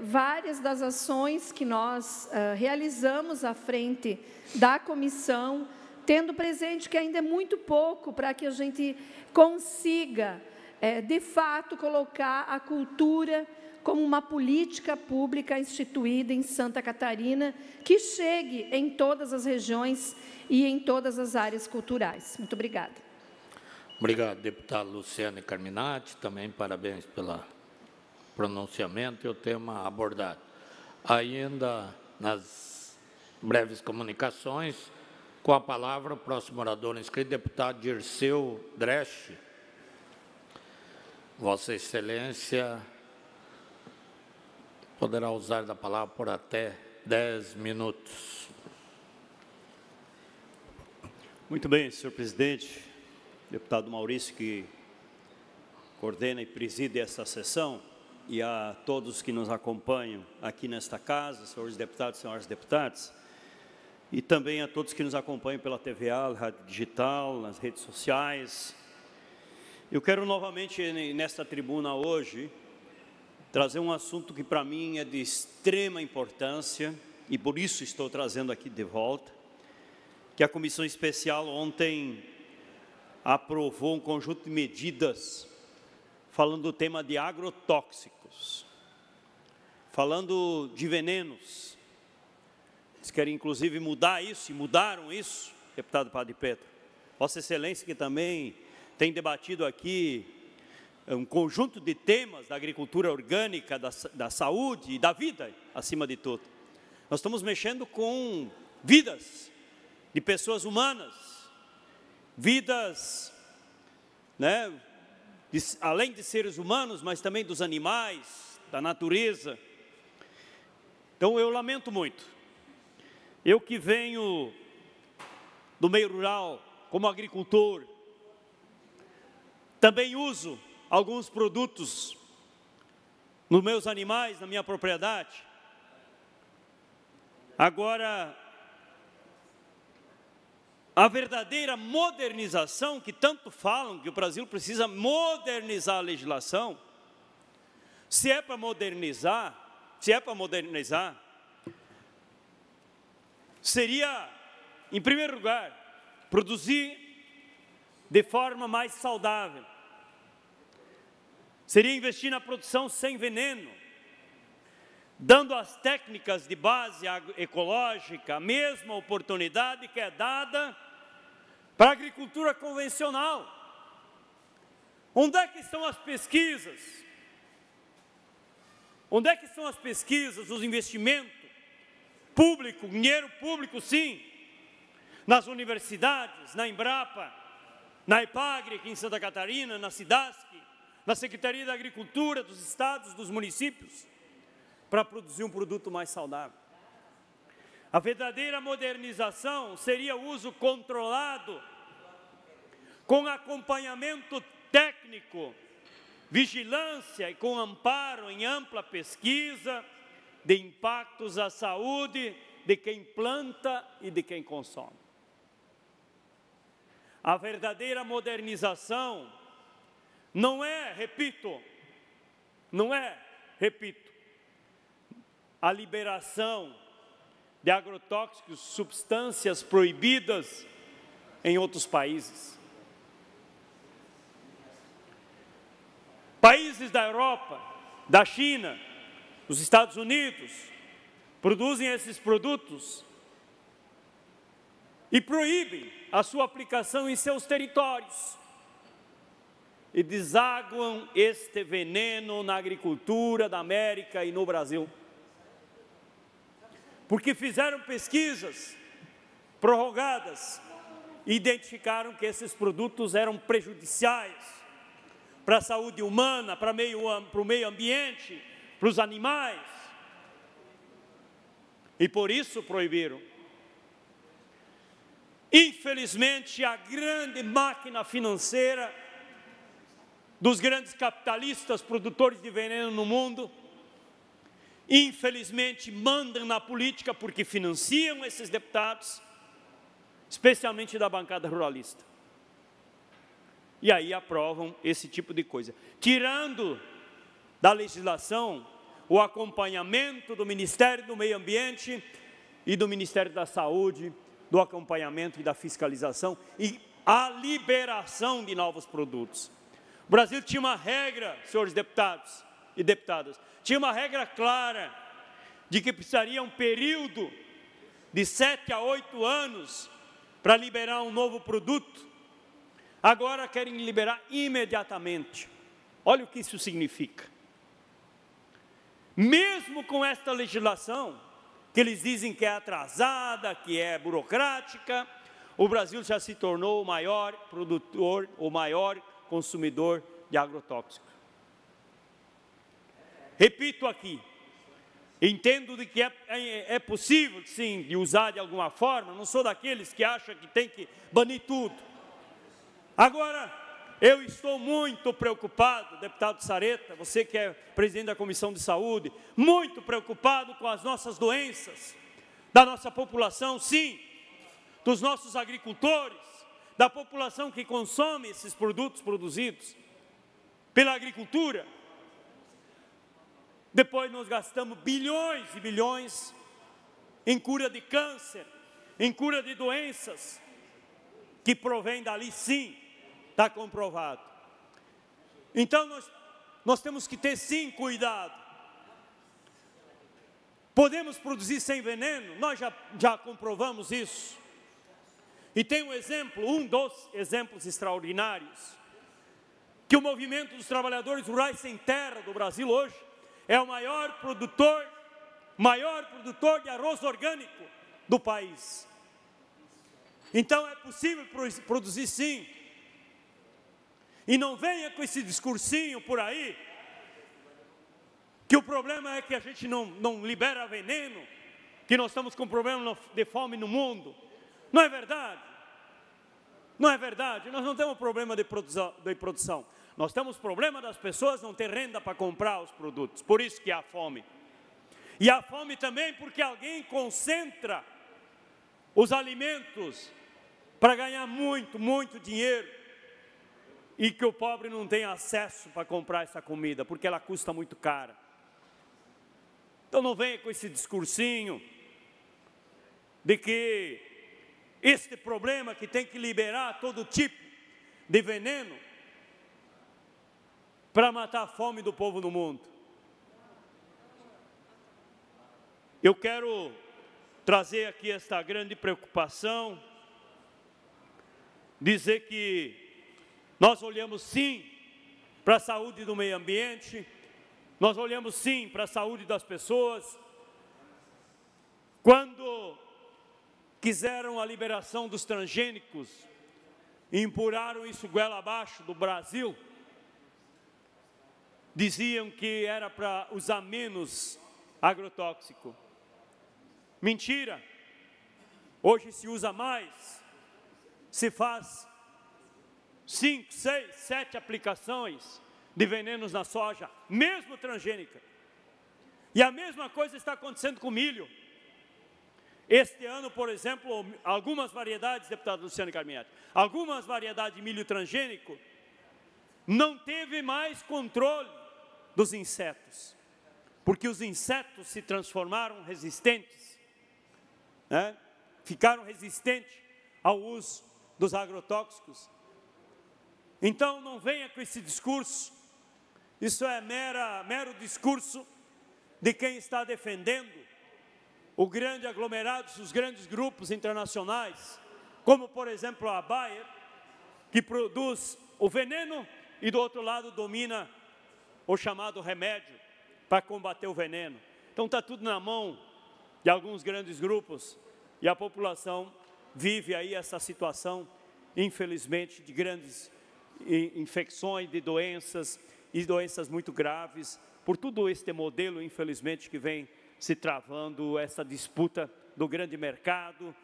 várias das ações que nós realizamos à frente da comissão, tendo presente que ainda é muito pouco para que a gente consiga, de fato, colocar a cultura como uma política pública instituída em Santa Catarina, que chegue em todas as regiões e em todas as áreas culturais. Muito obrigada. Obrigado, deputado Luciane Carminati. Também parabéns pelo pronunciamento e o tema abordado. Ainda nas breves comunicações, com a palavra o próximo orador inscrito, deputado Dirceu Dresch. Vossa Excelência poderá usar da palavra por até 10 minutos. Muito bem, senhor presidente, deputado Maurício, que coordena e preside esta sessão, e a todos que nos acompanham aqui nesta casa, senhores deputados e senhoras deputadas, e também a todos que nos acompanham pela TVA, rádio digital, nas redes sociais. Eu quero novamente, nesta tribuna hoje, trazer um assunto que para mim é de extrema importância, e por isso estou trazendo aqui de volta, que a Comissão Especial ontem aprovou um conjunto de medidas falando do tema de agrotóxicos, falando de venenos. Eles querem, inclusive, mudar isso, e mudaram isso, deputado Padre Pedro. Vossa Excelência, que também tem debatido aqui um conjunto de temas da agricultura orgânica, da saúde e da vida, acima de tudo. Nós estamos mexendo com vidas de pessoas humanas, vidas, né, além de seres humanos, mas também dos animais, da natureza. Então, eu lamento muito. Eu que venho do meio rural, como agricultor, também uso alguns produtos nos meus animais, na minha propriedade. Agora, a verdadeira modernização, que tanto falam que o Brasil precisa modernizar a legislação, se é para modernizar, seria, em primeiro lugar, produzir de forma mais saudável. Seria investir na produção sem veneno, dando às técnicas de base ecológica a mesma oportunidade que é dada para a agricultura convencional. Onde é que estão as pesquisas? Onde é que estão as pesquisas, os investimentos públicos, dinheiro público, sim, nas universidades, na Embrapa, na EPAGRE, aqui em Santa Catarina, na SIDASC, na Secretaria da Agricultura dos estados, dos municípios, para produzir um produto mais saudável. A verdadeira modernização seria o uso controlado, com acompanhamento técnico, vigilância e com amparo em ampla pesquisa de impactos à saúde de quem planta e de quem consome. A verdadeira modernização não é, repito, a liberação de agrotóxicos, substâncias proibidas em outros países. Países da Europa, da China, dos Estados Unidos, produzem esses produtos e proíbem a sua aplicação em seus territórios. E desaguam este veneno na agricultura da América e no Brasil. Porque fizeram pesquisas prorrogadas e identificaram que esses produtos eram prejudiciais para a saúde humana, para o meio ambiente, para os animais. E por isso proibiram. Infelizmente, a grande máquina financeira dos grandes capitalistas produtores de veneno no mundo, infelizmente mandam na política porque financiam esses deputados, especialmente da bancada ruralista. E aí aprovam esse tipo de coisa, tirando da legislação o acompanhamento do Ministério do Meio Ambiente e do Ministério da Saúde, do acompanhamento e da fiscalização e a liberação de novos produtos. O Brasil tinha uma regra, senhores deputados e deputadas, tinha uma regra clara de que precisaria um período de 7 a 8 anos para liberar um novo produto. agora querem liberar imediatamente. Olha o que isso significa. Mesmo com esta legislação, que eles dizem que é atrasada, que é burocrática, o Brasil já se tornou o maior produtor, o maior consumidor de agrotóxicos. Repito aqui, entendo de que é possível, sim, de usar de alguma forma, não sou daqueles que acham que tem que banir tudo. Agora, eu estou muito preocupado, deputado Sareta, você que é presidente da Comissão de Saúde, muito preocupado com as nossas doenças, da nossa população, sim, dos nossos agricultores, da população que consome esses produtos produzidos pela agricultura. Depois nós gastamos bilhões e bilhões em cura de câncer, em cura de doenças, que provém dali, sim, está comprovado. Então nós temos que ter, sim, cuidado. Podemos produzir sem veneno? Nós já comprovamos isso. E tem um exemplo, um dos exemplos extraordinários, que o movimento dos trabalhadores rurais sem terra do Brasil hoje é o maior produtor de arroz orgânico do país. Então é possível produzir, sim. E não venha com esse discursinho por aí, que o problema é que a gente não libera veneno, que nós estamos com problema de fome no mundo. Não é verdade. Não é verdade. Nós não temos problema de produção. Nós temos problema das pessoas não ter renda para comprar os produtos. Por isso que há fome. E há fome também porque alguém concentra os alimentos para ganhar muito, muito dinheiro. E que o pobre não tem acesso para comprar essa comida, porque ela custa muito cara. Então não venha com esse discursinho de que este problema que tem que liberar todo tipo de veneno para matar a fome do povo no mundo. Eu quero trazer aqui esta grande preocupação, dizer que nós olhamos sim para a saúde do meio ambiente, nós olhamos sim para a saúde das pessoas. Quando quiseram a liberação dos transgênicos e empurraram isso goela abaixo do Brasil, diziam que era para usar menos agrotóxico. Mentira! Hoje se usa mais, se faz 5, 6, 7 aplicações de venenos na soja, mesmo transgênica. E a mesma coisa está acontecendo com milho. Este ano, por exemplo, algumas variedades, deputado Luciano Carminati, algumas variedades de milho transgênico não teve mais controle dos insetos, porque os insetos se transformaram resistentes, né? Ficaram resistentes ao uso dos agrotóxicos. Então não venha com esse discurso, isso é mero discurso de quem está defendendo o grande aglomerado, os grandes grupos internacionais, como por exemplo a Bayer, que produz o veneno e do outro lado domina o chamado remédio para combater o veneno. Então está tudo na mão de alguns grandes grupos e a população vive aí essa situação, infelizmente, de grandes infecções, de doenças e doenças muito graves, por todo este modelo, infelizmente, que vem se travando essa disputa do grande mercado,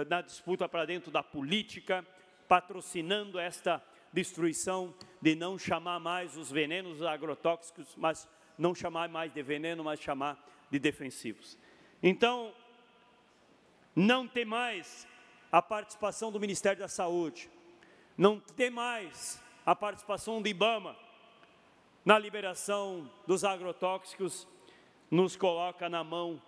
na disputa para dentro da política, patrocinando esta destruição de não chamar mais os venenos agrotóxicos, mas não chamar mais de veneno, mas chamar de defensivos. Então, não tem mais a participação do Ministério da Saúde, não tem mais a participação do IBAMA na liberação dos agrotóxicos, nos coloca na mão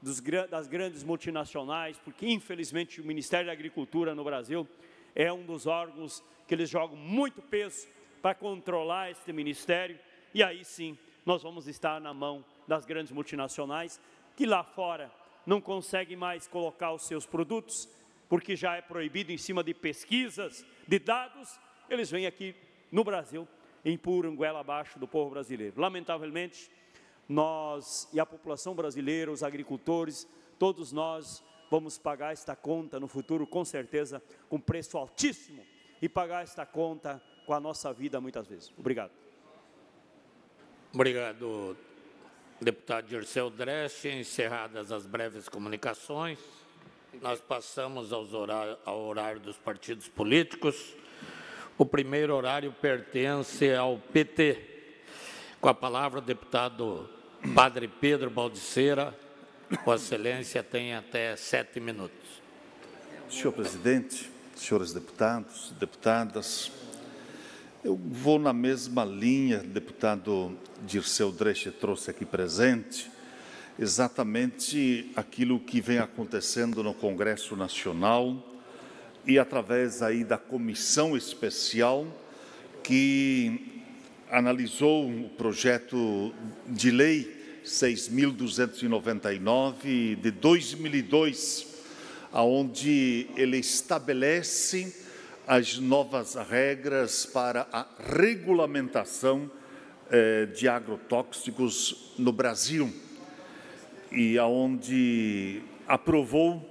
das grandes multinacionais, porque infelizmente o Ministério da Agricultura no Brasil é um dos órgãos que eles jogam muito peso para controlar este ministério, e aí sim nós vamos estar na mão das grandes multinacionais, que lá fora não conseguem mais colocar os seus produtos, porque já é proibido em cima de pesquisas, de dados, eles vêm aqui no Brasil e empurram goela abaixo do povo brasileiro. Lamentavelmente, nós e a população brasileira, os agricultores, todos nós vamos pagar esta conta no futuro, com certeza, com preço altíssimo, e pagar esta conta com a nossa vida muitas vezes. Obrigado. Obrigado, deputado Dirceu Dresch. Encerradas as breves comunicações, nós passamos ao horário dos partidos políticos. O primeiro horário pertence ao PT. Com a palavra, o deputado Padre Pedro Baldiceira. Vossa Excelência tem até 7 minutos. Senhor presidente, senhores deputados, deputadas, eu vou na mesma linha, deputado Dirceu Dresch trouxe aqui presente, exatamente aquilo que vem acontecendo no Congresso Nacional e através aí da comissão especial que analisou o projeto de lei 6.299 de 2002, aonde ele estabelece as novas regras para a regulamentação de agrotóxicos no Brasil e aonde aprovou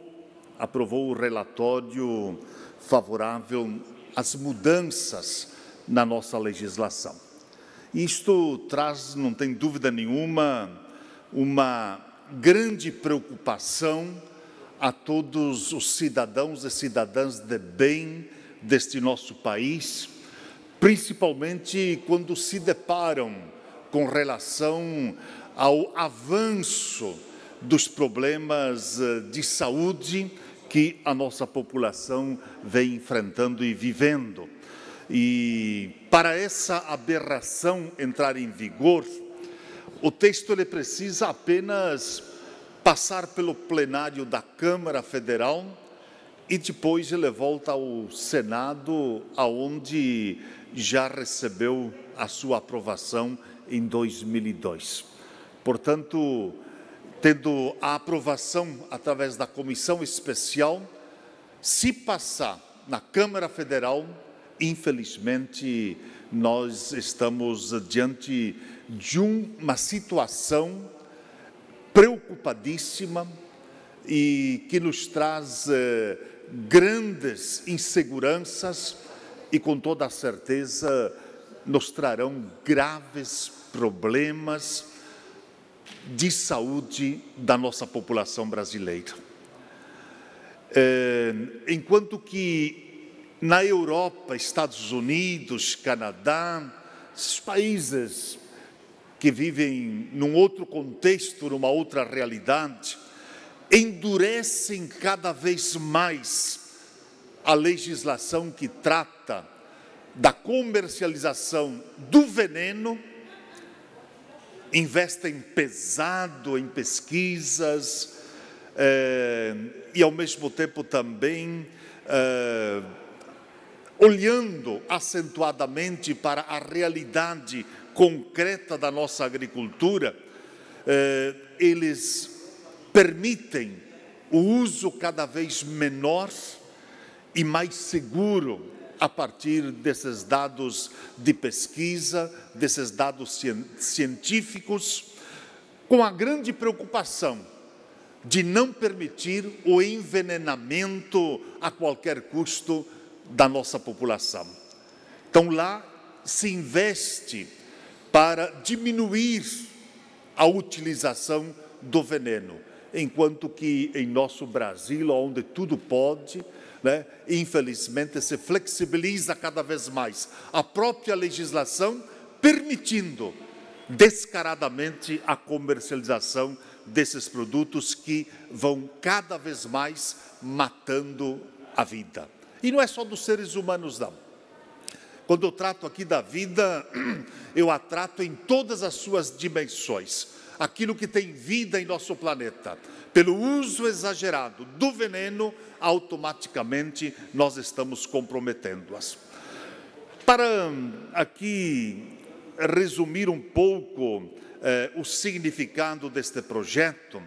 o relatório favorável às mudanças na nossa legislação. Isto traz, não tem dúvida nenhuma, uma grande preocupação a todos os cidadãos e cidadãs de bem deste nosso país, principalmente quando se deparam com relação ao avanço dos problemas de saúde que a nossa população vem enfrentando e vivendo. E para essa aberração entrar em vigor, o texto ele precisa apenas passar pelo plenário da Câmara Federal e depois ele volta ao Senado, aonde já recebeu a sua aprovação em 2002. Portanto, tendo a aprovação através da comissão especial, se passar na Câmara Federal, infelizmente, nós estamos diante de uma situação preocupadíssima e que nos traz grandes inseguranças e, com toda a certeza, nos trarão graves problemas de saúde da nossa população brasileira. Enquanto que na Europa, Estados Unidos, Canadá, esses países que vivem num outro contexto, numa outra realidade, endurecem cada vez mais a legislação que trata da comercialização do veneno, investem pesado em pesquisas e, ao mesmo tempo, também olhando acentuadamente para a realidade concreta da nossa agricultura, eles permitem o uso cada vez menor e mais seguro a partir desses dados de pesquisa, desses dados científicos, com a grande preocupação de não permitir o envenenamento a qualquer custo da nossa população. Então, lá se investe para diminuir a utilização do veneno, enquanto que em nosso Brasil, onde tudo pode, infelizmente se flexibiliza cada vez mais a própria legislação, permitindo descaradamente a comercialização desses produtos que vão cada vez mais matando a vida. E não é só dos seres humanos, não. Quando eu trato aqui da vida, eu a trato em todas as suas dimensões. Aquilo que tem vida em nosso planeta, pelo uso exagerado do veneno, automaticamente nós estamos comprometendo-as. Para aqui resumir um pouco o significado deste projeto,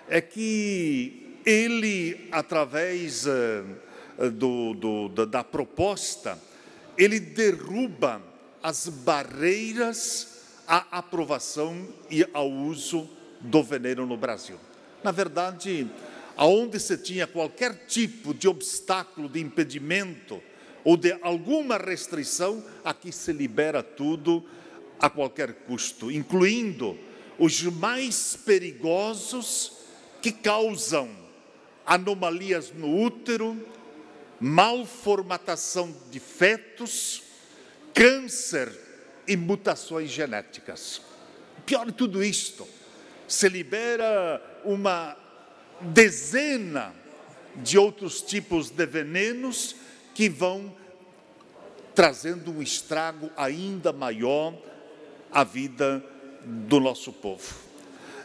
é que ele, através da proposta, ele derruba as barreiras à aprovação e ao uso do veneno no Brasil. Na verdade, aonde se tinha qualquer tipo de obstáculo, de impedimento ou de alguma restrição, aqui se libera tudo a qualquer custo, incluindo os mais perigosos que causam anomalias no útero, malformatação de fetos, câncer e mutações genéticas. Pior de tudo isto, se libera uma dezena de outros tipos de venenos que vão trazendo um estrago ainda maior à vida do nosso povo.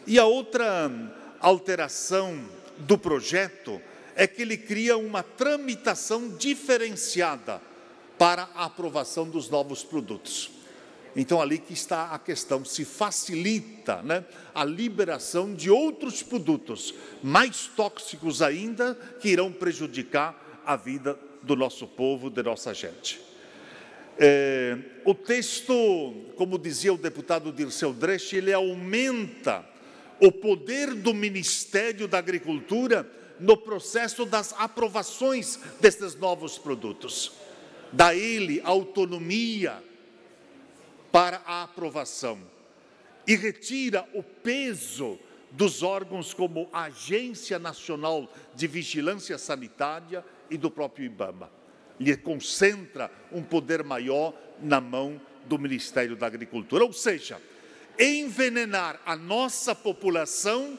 E a outra alteração do projeto é que ele cria uma tramitação diferenciada para a aprovação dos novos produtos. Então, ali que está a questão, se facilita, né, a liberação de outros produtos mais tóxicos ainda, que irão prejudicar a vida do nosso povo, da nossa gente. O texto, como dizia o deputado Dirceu Dresch, ele aumenta o poder do Ministério da Agricultura no processo das aprovações desses novos produtos. Dá a ele autonomia para a aprovação e retira o peso dos órgãos como a Agência Nacional de Vigilância Sanitária e do próprio IBAMA. Ele concentra um poder maior na mão do Ministério da Agricultura. Ou seja, envenenar a nossa população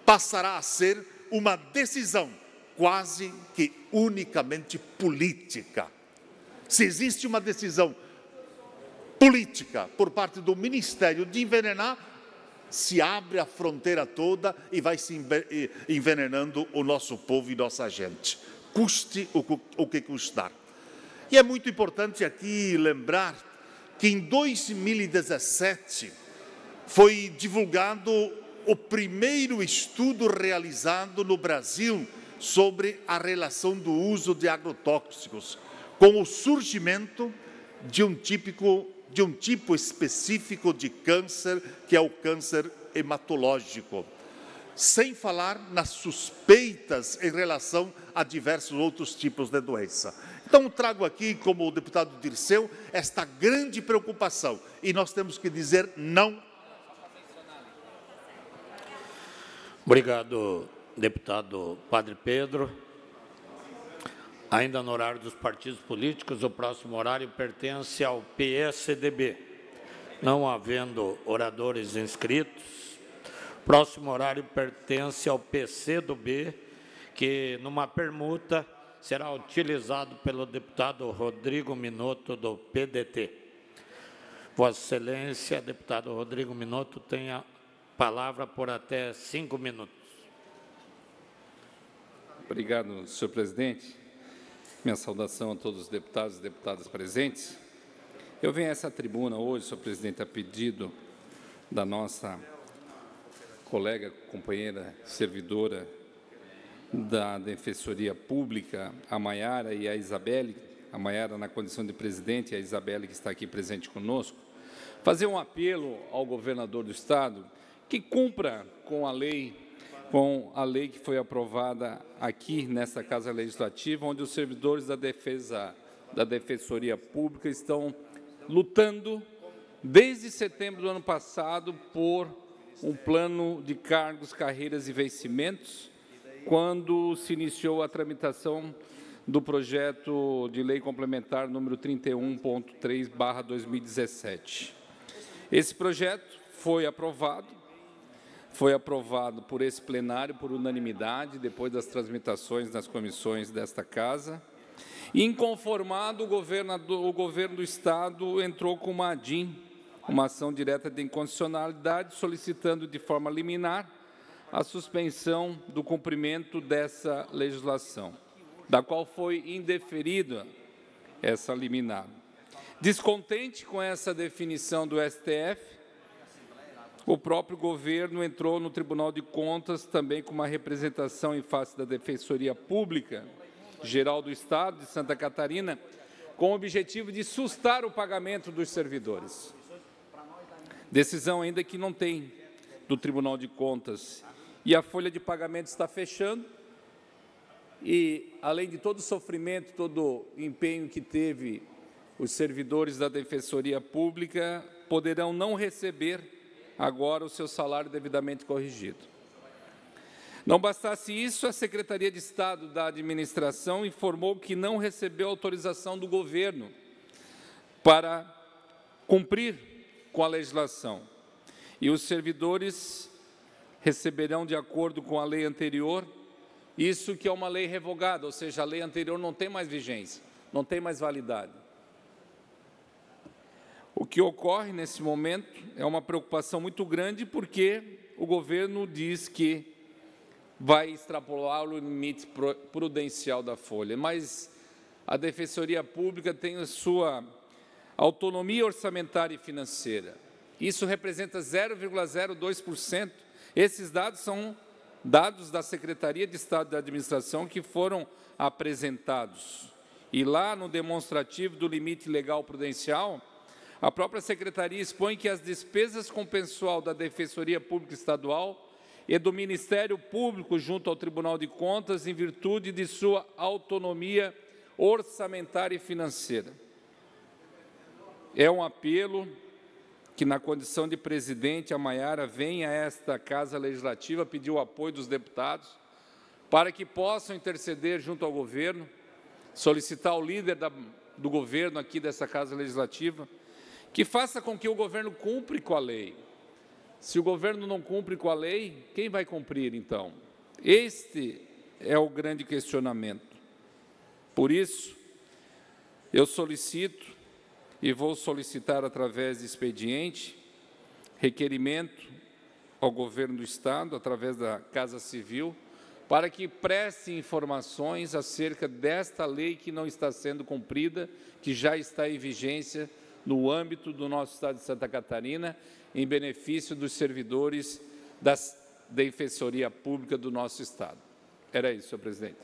passará a ser uma decisão quase que unicamente política. Se existe uma decisão política por parte do Ministério de envenenar, se abre a fronteira toda e vai se envenenando o nosso povo e nossa gente. Custe o que custar. E é muito importante aqui lembrar que em 2017 foi divulgado o primeiro estudo realizado no Brasil sobre a relação do uso de agrotóxicos com o surgimento de um tipo específico de câncer, que é o câncer hematológico, sem falar nas suspeitas em relação a diversos outros tipos de doença. Então, trago aqui, como o deputado Dirceu, esta grande preocupação, e nós temos que dizer não. Obrigado, deputado Padre Pedro. Ainda no horário dos partidos políticos, o próximo horário pertence ao PSDB. Não havendo oradores inscritos, o próximo horário pertence ao PCdoB, que, numa permuta, será utilizado pelo deputado Rodrigo Minotto, do PDT. Vossa Excelência, deputado Rodrigo Minotto, tem a palavra por até 5 minutos. Obrigado, senhor presidente. Minha saudação a todos os deputados e deputadas presentes. Eu venho a essa tribuna hoje, senhor presidente, a pedido da nossa colega, companheira, servidora da Defensoria Pública, a Maiara e a Isabelle, a Maiara na condição de presidente e a Isabelle que está aqui presente conosco, fazer um apelo ao governador do Estado que cumpra com a lei que foi aprovada aqui nesta Casa Legislativa, onde os servidores da Defensoria Pública estão lutando desde setembro do ano passado por um plano de cargos, carreiras e vencimentos, quando se iniciou a tramitação do projeto de lei complementar número 31.3/2017. Esse projeto foi aprovado por esse plenário por unanimidade, depois das transmitações nas comissões desta Casa. E, inconformado, o governo do Estado entrou com uma ADIM, uma ação direta de inconstitucionalidade, solicitando de forma liminar a suspensão do cumprimento dessa legislação, da qual foi indeferida essa liminar. Descontente com essa definição do STF, o próprio governo entrou no Tribunal de Contas também com uma representação em face da Defensoria Pública Geral do Estado de Santa Catarina, com o objetivo de sustar o pagamento dos servidores. Decisão ainda que não tem do Tribunal de Contas. E a folha de pagamento está fechando. E, além de todo o sofrimento, todo o empenho que teve os servidores da Defensoria Pública, poderão não receber agora o seu salário devidamente corrigido. Não bastasse isso, a Secretaria de Estado da Administração informou que não recebeu autorização do governo para cumprir com a legislação. E os servidores receberão, de acordo com a lei anterior, isso que é uma lei revogada, ou seja, a lei anterior não tem mais vigência, não tem mais validade. O que ocorre nesse momento é uma preocupação muito grande, porque o governo diz que vai extrapolar o limite prudencial da folha, mas a Defensoria Pública tem a sua autonomia orçamentária e financeira. Isso representa 0,02%. Esses dados são dados da Secretaria de Estado da Administração que foram apresentados. E lá no demonstrativo do limite legal prudencial, a própria Secretaria expõe que as despesas com pessoal da Defensoria Pública Estadual e do Ministério Público junto ao Tribunal de Contas, em virtude de sua autonomia orçamentária e financeira. É um apelo que, na condição de presidente, a Maiara venha a esta Casa Legislativa pedir o apoio dos deputados para que possam interceder junto ao governo, solicitar ao líder do governo aqui dessa Casa Legislativa, que faça com que o governo cumpra com a lei. Se o governo não cumpre com a lei, quem vai cumprir, então? Este é o grande questionamento. Por isso, eu solicito e vou solicitar, através de expediente, requerimento ao governo do Estado, através da Casa Civil, para que preste informações acerca desta lei que não está sendo cumprida, que já está em vigência no âmbito do nosso Estado de Santa Catarina, em benefício dos servidores da Defensoria Pública do nosso Estado. Era isso, senhor presidente.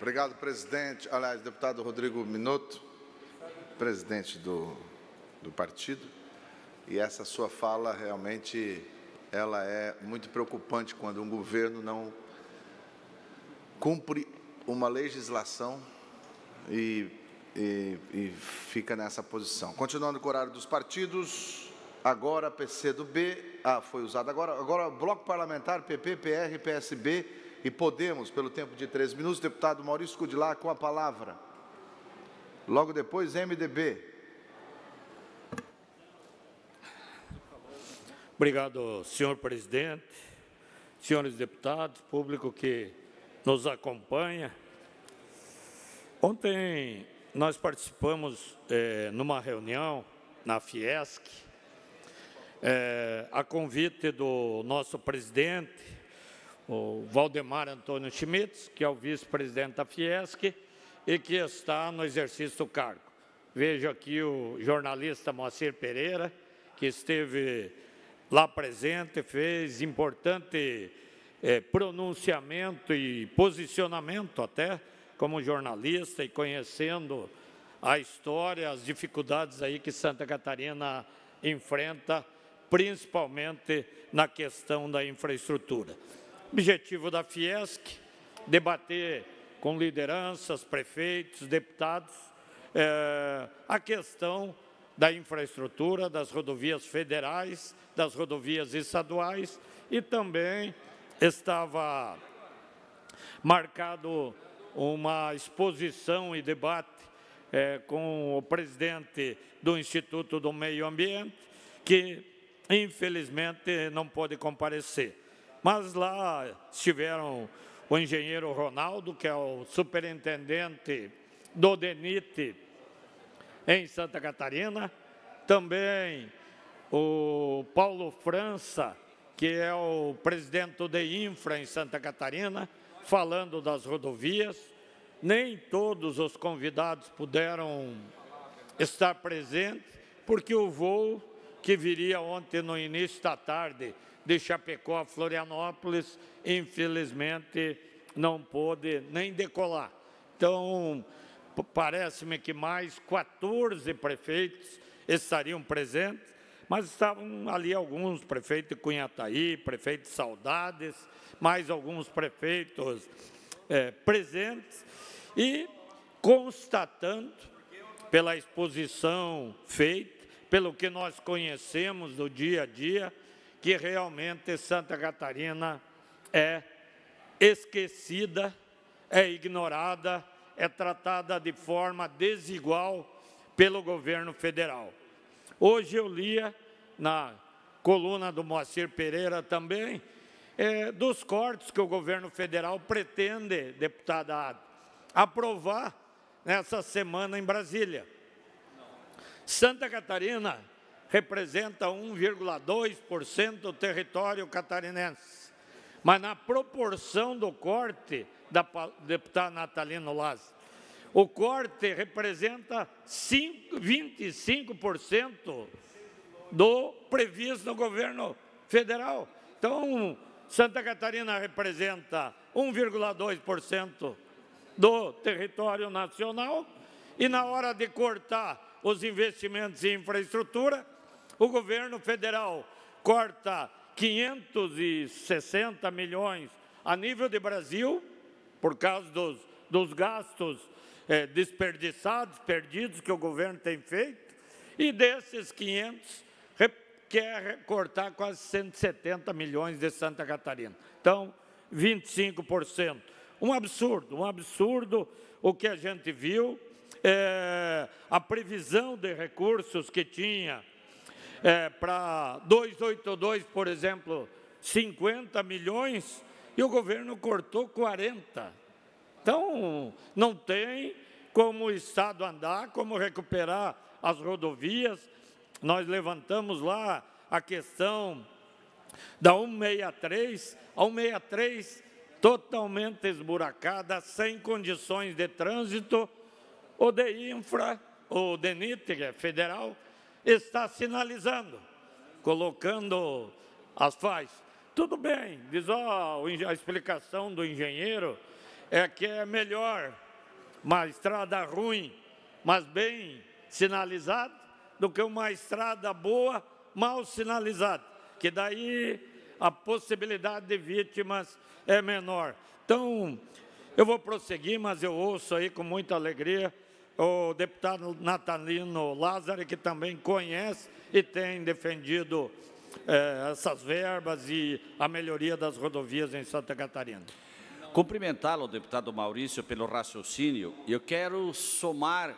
Obrigado, presidente. Aliás, deputado Rodrigo Minotto, presidente do partido. E essa sua fala, realmente, ela é muito preocupante quando um governo não cumpre uma legislação e fica nessa posição. Continuando com o horário dos partidos, agora PCdoB, foi usado agora Bloco Parlamentar, PP, PR, PSB e Podemos, pelo tempo de 3 minutos. Deputado Maurício Kudilá, com a palavra. Logo depois, MDB. Obrigado, senhor presidente, senhores deputados, público que nos acompanha. Ontem nós participamos numa reunião na Fiesc, a convite do nosso presidente, o Valdemar Antônio Schmitz, que é o vice-presidente da Fiesc e que está no exercício do cargo. Vejo aqui o jornalista Moacir Pereira, que esteve lá presente, fez importante pronunciamento e posicionamento até como jornalista e conhecendo a história, as dificuldades aí que Santa Catarina enfrenta, principalmente na questão da infraestrutura. O objetivo da Fiesc, debater com lideranças, prefeitos, deputados, a questão da infraestrutura, das rodovias federais, das rodovias estaduais, e também estava marcado uma exposição e debate com o presidente do Instituto do Meio Ambiente, que infelizmente não pôde comparecer. Mas lá estiveram o engenheiro Ronaldo, que é o superintendente do DENIT em Santa Catarina, também o Paulo França, que é o presidente do DEINFRA em Santa Catarina, falando das rodovias. Nem todos os convidados puderam estar presentes, porque o voo que viria ontem no início da tarde de Chapecó a Florianópolis, infelizmente não pôde nem decolar. Então, parece-me que mais 14 prefeitos estariam presentes, mas estavam ali alguns prefeitos de Cunhataí, prefeito de Saudades, mais alguns prefeitos presentes, e constatando, pela exposição feita, pelo que nós conhecemos do dia a dia, que realmente Santa Catarina é esquecida, é ignorada, é tratada de forma desigual pelo governo federal. Hoje eu lia na coluna do Moacir Pereira também, dos cortes que o governo federal pretende, deputada, aprovar nessa semana em Brasília. Santa Catarina representa 1,2% do território catarinense, mas na proporção do corte da deputada Natalino Lázaro, o corte representa 25% do previsto no governo federal. Então, Santa Catarina representa 1,2% do território nacional e na hora de cortar os investimentos em infraestrutura, o governo federal corta 560 milhões a nível de Brasil, por causa dos gastos desperdiçados, perdidos que o governo tem feito, e desses 500, quer cortar quase 170 milhões de Santa Catarina. Então, 25%. Um absurdo o que a gente viu, a previsão de recursos que tinha para 282, por exemplo, 50 milhões, e o governo cortou 40. Então, não tem como o Estado andar, como recuperar as rodovias. Nós levantamos lá a questão da 163, a 163 totalmente esburacada, sem condições de trânsito. O DEINFRA, o DENIT, que é federal, está sinalizando, colocando as faixas. Tudo bem, diz a explicação do engenheiro é que é melhor uma estrada ruim, mas bem sinalizada, do que uma estrada boa, mal sinalizada, que daí a possibilidade de vítimas é menor. Então, eu vou prosseguir, mas eu ouço aí com muita alegria o deputado Natalino Lázaro, que também conhece e tem defendido essas verbas e a melhoria das rodovias em Santa Catarina. Cumprimentá-lo, deputado Maurício, pelo raciocínio. Eu quero somar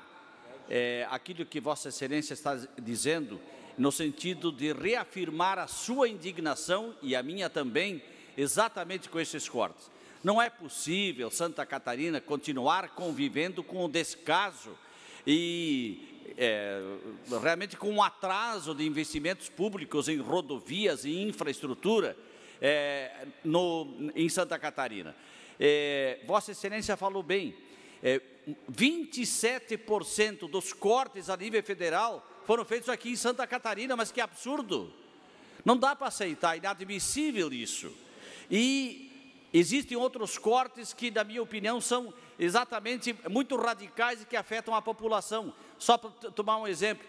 aquilo que Vossa Excelência está dizendo, no sentido de reafirmar a sua indignação, e a minha também, exatamente com esses cortes. Não é possível Santa Catarina continuar convivendo com o descaso e realmente com um atraso de investimentos públicos em rodovias e infraestrutura em Santa Catarina. Vossa Excelência falou bem, 27% dos cortes a nível federal foram feitos aqui em Santa Catarina, mas que absurdo! Não dá para aceitar, é inadmissível isso. E existem outros cortes que, na minha opinião, são exatamente muito radicais e que afetam a população. Só para tomar um exemplo,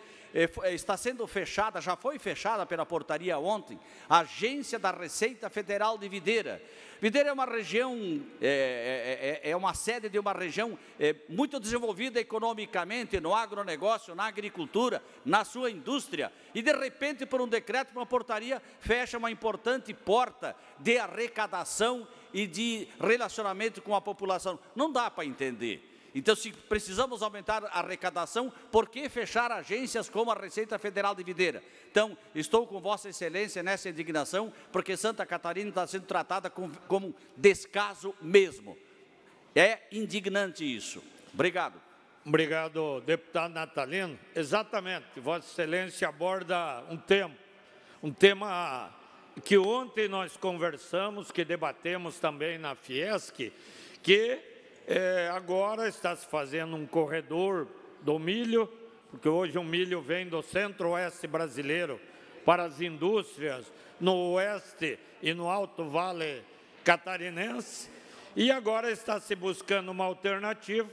está sendo fechada, já foi fechada pela portaria ontem, a Agência da Receita Federal de Videira. Videira é uma região, é uma sede de uma região muito desenvolvida economicamente, no agronegócio, na agricultura, na sua indústria, e de repente, por um decreto, uma portaria, fecha uma importante porta de arrecadação e de relacionamento com a população. Não dá para entender. Então, se precisamos aumentar a arrecadação, por que fechar agências como a Receita Federal de Videira? Então, estou com Vossa Excelência nessa indignação, porque Santa Catarina está sendo tratada como descaso mesmo. É indignante isso. Obrigado. Obrigado, deputado Natalino. Exatamente, Vossa Excelência aborda um tema que ontem nós conversamos, que debatemos também na Fiesc, que agora está se fazendo um corredor do milho, porque hoje o milho vem do centro-oeste brasileiro para as indústrias no oeste e no Alto Vale catarinense, e agora está se buscando uma alternativa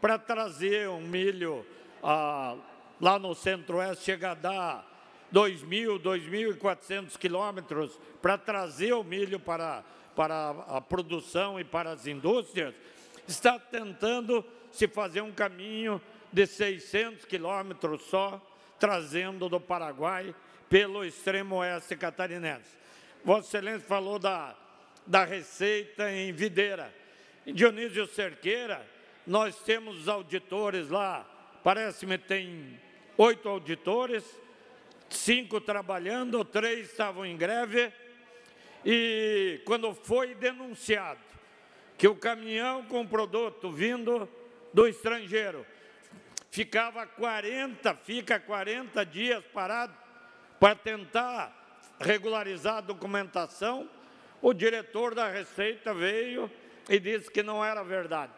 para trazer um milho lá no Centro-Oeste, chega a dar 2.000, 2.400 quilômetros para trazer o milho para a produção e para as indústrias, está tentando se fazer um caminho de 600 quilômetros só, trazendo do Paraguai pelo extremo oeste catarinense. Vossa Excelência falou da receita em Videira. Em Dionísio Cerqueira, nós temos auditores lá, parece-me tem 8 auditores, 5 trabalhando, 3 estavam em greve, e quando foi denunciado que o caminhão com produto vindo do estrangeiro fica 40 dias parado para tentar regularizar a documentação, o diretor da Receita veio e disse que não era verdade,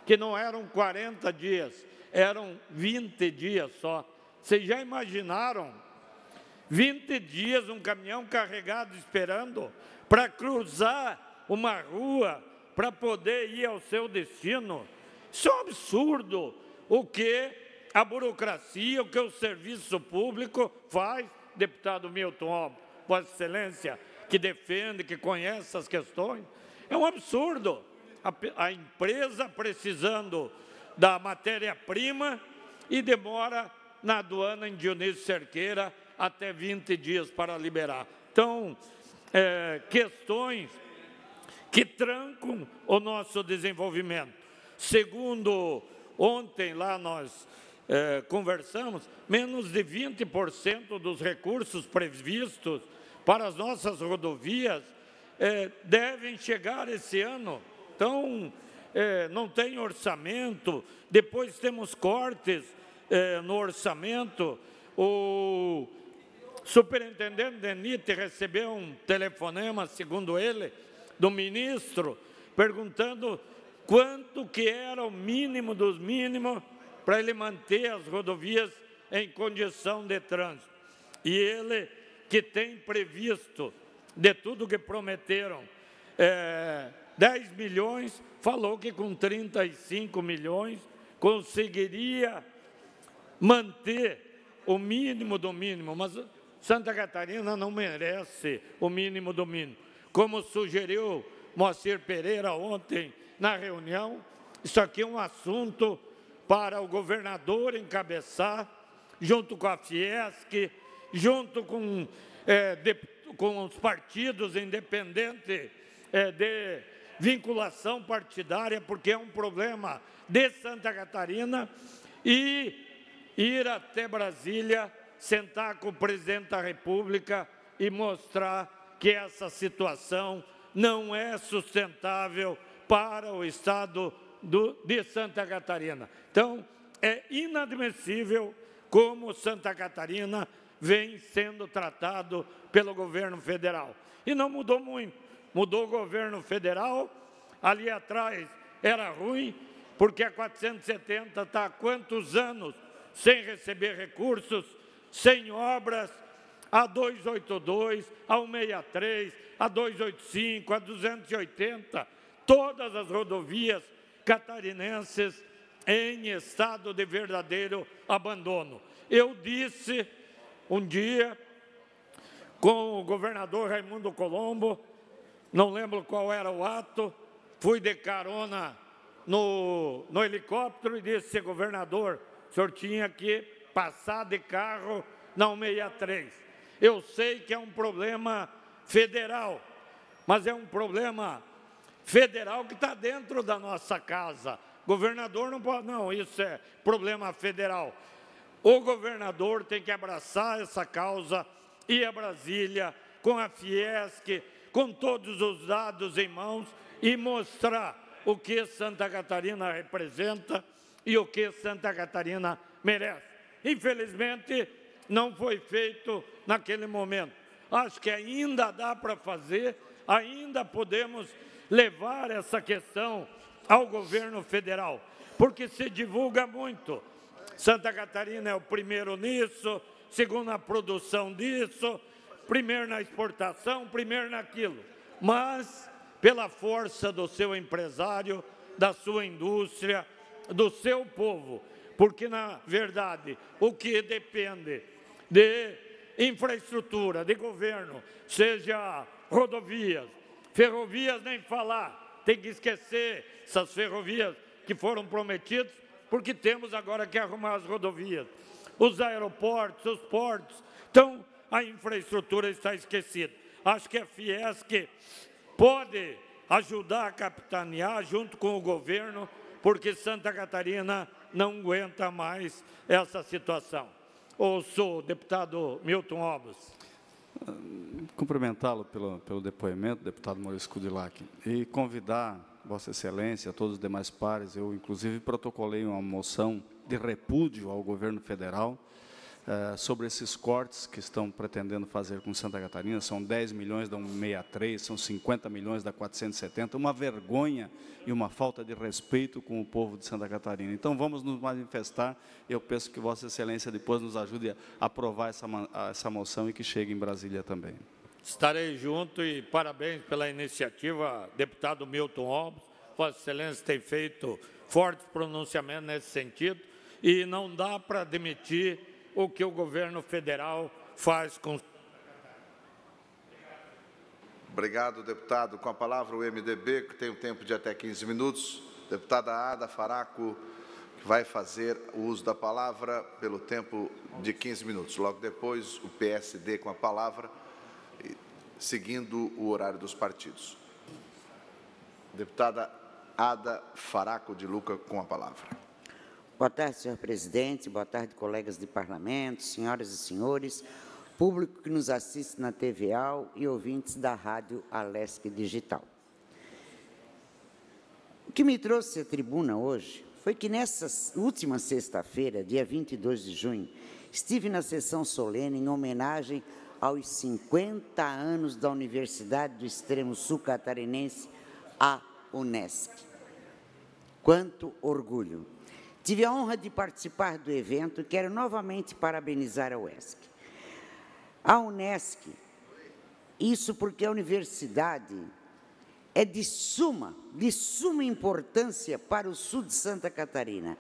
que não eram 40 dias, eram 20 dias só. Vocês já imaginaram 20 dias um caminhão carregado esperando para cruzar uma rua para poder ir ao seu destino? Isso é um absurdo. O que a burocracia, o que o serviço público faz, deputado Milton, Vossa Excelência, que defende, que conhece as questões, é um absurdo. A empresa precisando da matéria-prima e demora na aduana em Dionísio Cerqueira até 20 dias para liberar. Então, questões que trancam o nosso desenvolvimento. Segundo, ontem lá nós conversamos, menos de 20% dos recursos previstos para as nossas rodovias devem chegar esse ano. Então, não tem orçamento, depois temos cortes no orçamento. O superintendente DENIT recebeu um telefonema, segundo ele, do ministro, perguntando quanto que era o mínimo dos mínimos para ele manter as rodovias em condição de trânsito. E ele, que tem previsto, de tudo que prometeram, 10 milhões, falou que com 35 milhões conseguiria manter o mínimo do mínimo, mas Santa Catarina não merece o mínimo do mínimo. Como sugeriu Moacir Pereira ontem na reunião, isso aqui é um assunto para o governador encabeçar, junto com a Fiesc, junto com os partidos independentes de vinculação partidária, porque é um problema de Santa Catarina, e ir até Brasília, sentar com o presidente da República e mostrar que essa situação não é sustentável para o Estado de Santa Catarina. Então, é inadmissível como Santa Catarina vem sendo tratado pelo governo federal. E não mudou muito. Mudou o governo federal, ali atrás era ruim, porque a 470 está há quantos anos sem receber recursos, sem obras, a 282, a 163, a 285, a 280, todas as rodovias catarinenses em estado de verdadeiro abandono. Eu disse um dia com o governador Raimundo Colombo, não lembro qual era o ato, fui de carona no helicóptero e disse, governador, o senhor tinha que passar de carro na 163. Eu sei que é um problema federal, mas é um problema federal que está dentro da nossa casa. Governador não pode, não, isso é problema federal. O governador tem que abraçar essa causa, ir a Brasília, com a Fiesc, com todos os dados em mãos e mostrar o que Santa Catarina representa e o que Santa Catarina merece. Infelizmente, não foi feito naquele momento. Acho que ainda dá para fazer, ainda podemos levar essa questão ao governo federal, porque se divulga muito. Santa Catarina é o primeiro nisso, segundo na produção disso, primeiro na exportação, primeiro naquilo. Mas, pela força do seu empresário, da sua indústria, do seu povo, porque, na verdade, o que depende de infraestrutura, de governo, seja rodovias, ferrovias, nem falar, tem que esquecer essas ferrovias que foram prometidas, porque temos agora que arrumar as rodovias, os aeroportos, os portos. Então, a infraestrutura está esquecida. Acho que a Fiesc pode ajudar a capitanear junto com o governo, porque Santa Catarina não aguenta mais essa situação. Ouço o deputado Milton Obos. Cumprimentá-lo pelo depoimento, deputado Maurício Kudilac, e convidar Vossa Excelência, todos os demais pares. Eu, inclusive, protocolei uma moção de repúdio ao governo federal sobre esses cortes que estão pretendendo fazer com Santa Catarina. São 10 milhões da 163, são 50 milhões da 470, uma vergonha e uma falta de respeito com o povo de Santa Catarina. Então, vamos nos manifestar. Eu penso que Vossa Excelência depois nos ajude a aprovar essa moção e que chegue em Brasília também. Estarei junto e parabéns pela iniciativa, deputado Milton Obos. Vossa Excelência tem feito fortes pronunciamentos nesse sentido e não dá para admitir o que o governo federal faz com... Obrigado, deputado. Com a palavra o MDB, que tem um tempo de até 15 minutos. Deputada Ada Faraco, que vai fazer o uso da palavra pelo tempo de 15 minutos. Logo depois, o PSD com a palavra, seguindo o horário dos partidos. Deputada Ada Faraco de Luca com a palavra. Boa tarde, senhor presidente. Boa tarde, colegas de parlamento, senhoras e senhores, público que nos assiste na TVAL e ouvintes da Rádio Alesc Digital. O que me trouxe à tribuna hoje foi que nessa última sexta-feira, dia 22 de junho, estive na sessão solene em homenagem aos 50 anos da Universidade do Extremo Sul Catarinense, a Unesc. Quanto orgulho! Tive a honra de participar do evento e quero novamente parabenizar a UESC. A Unesc, isso porque a universidade é de suma importância para o sul de Santa Catarina,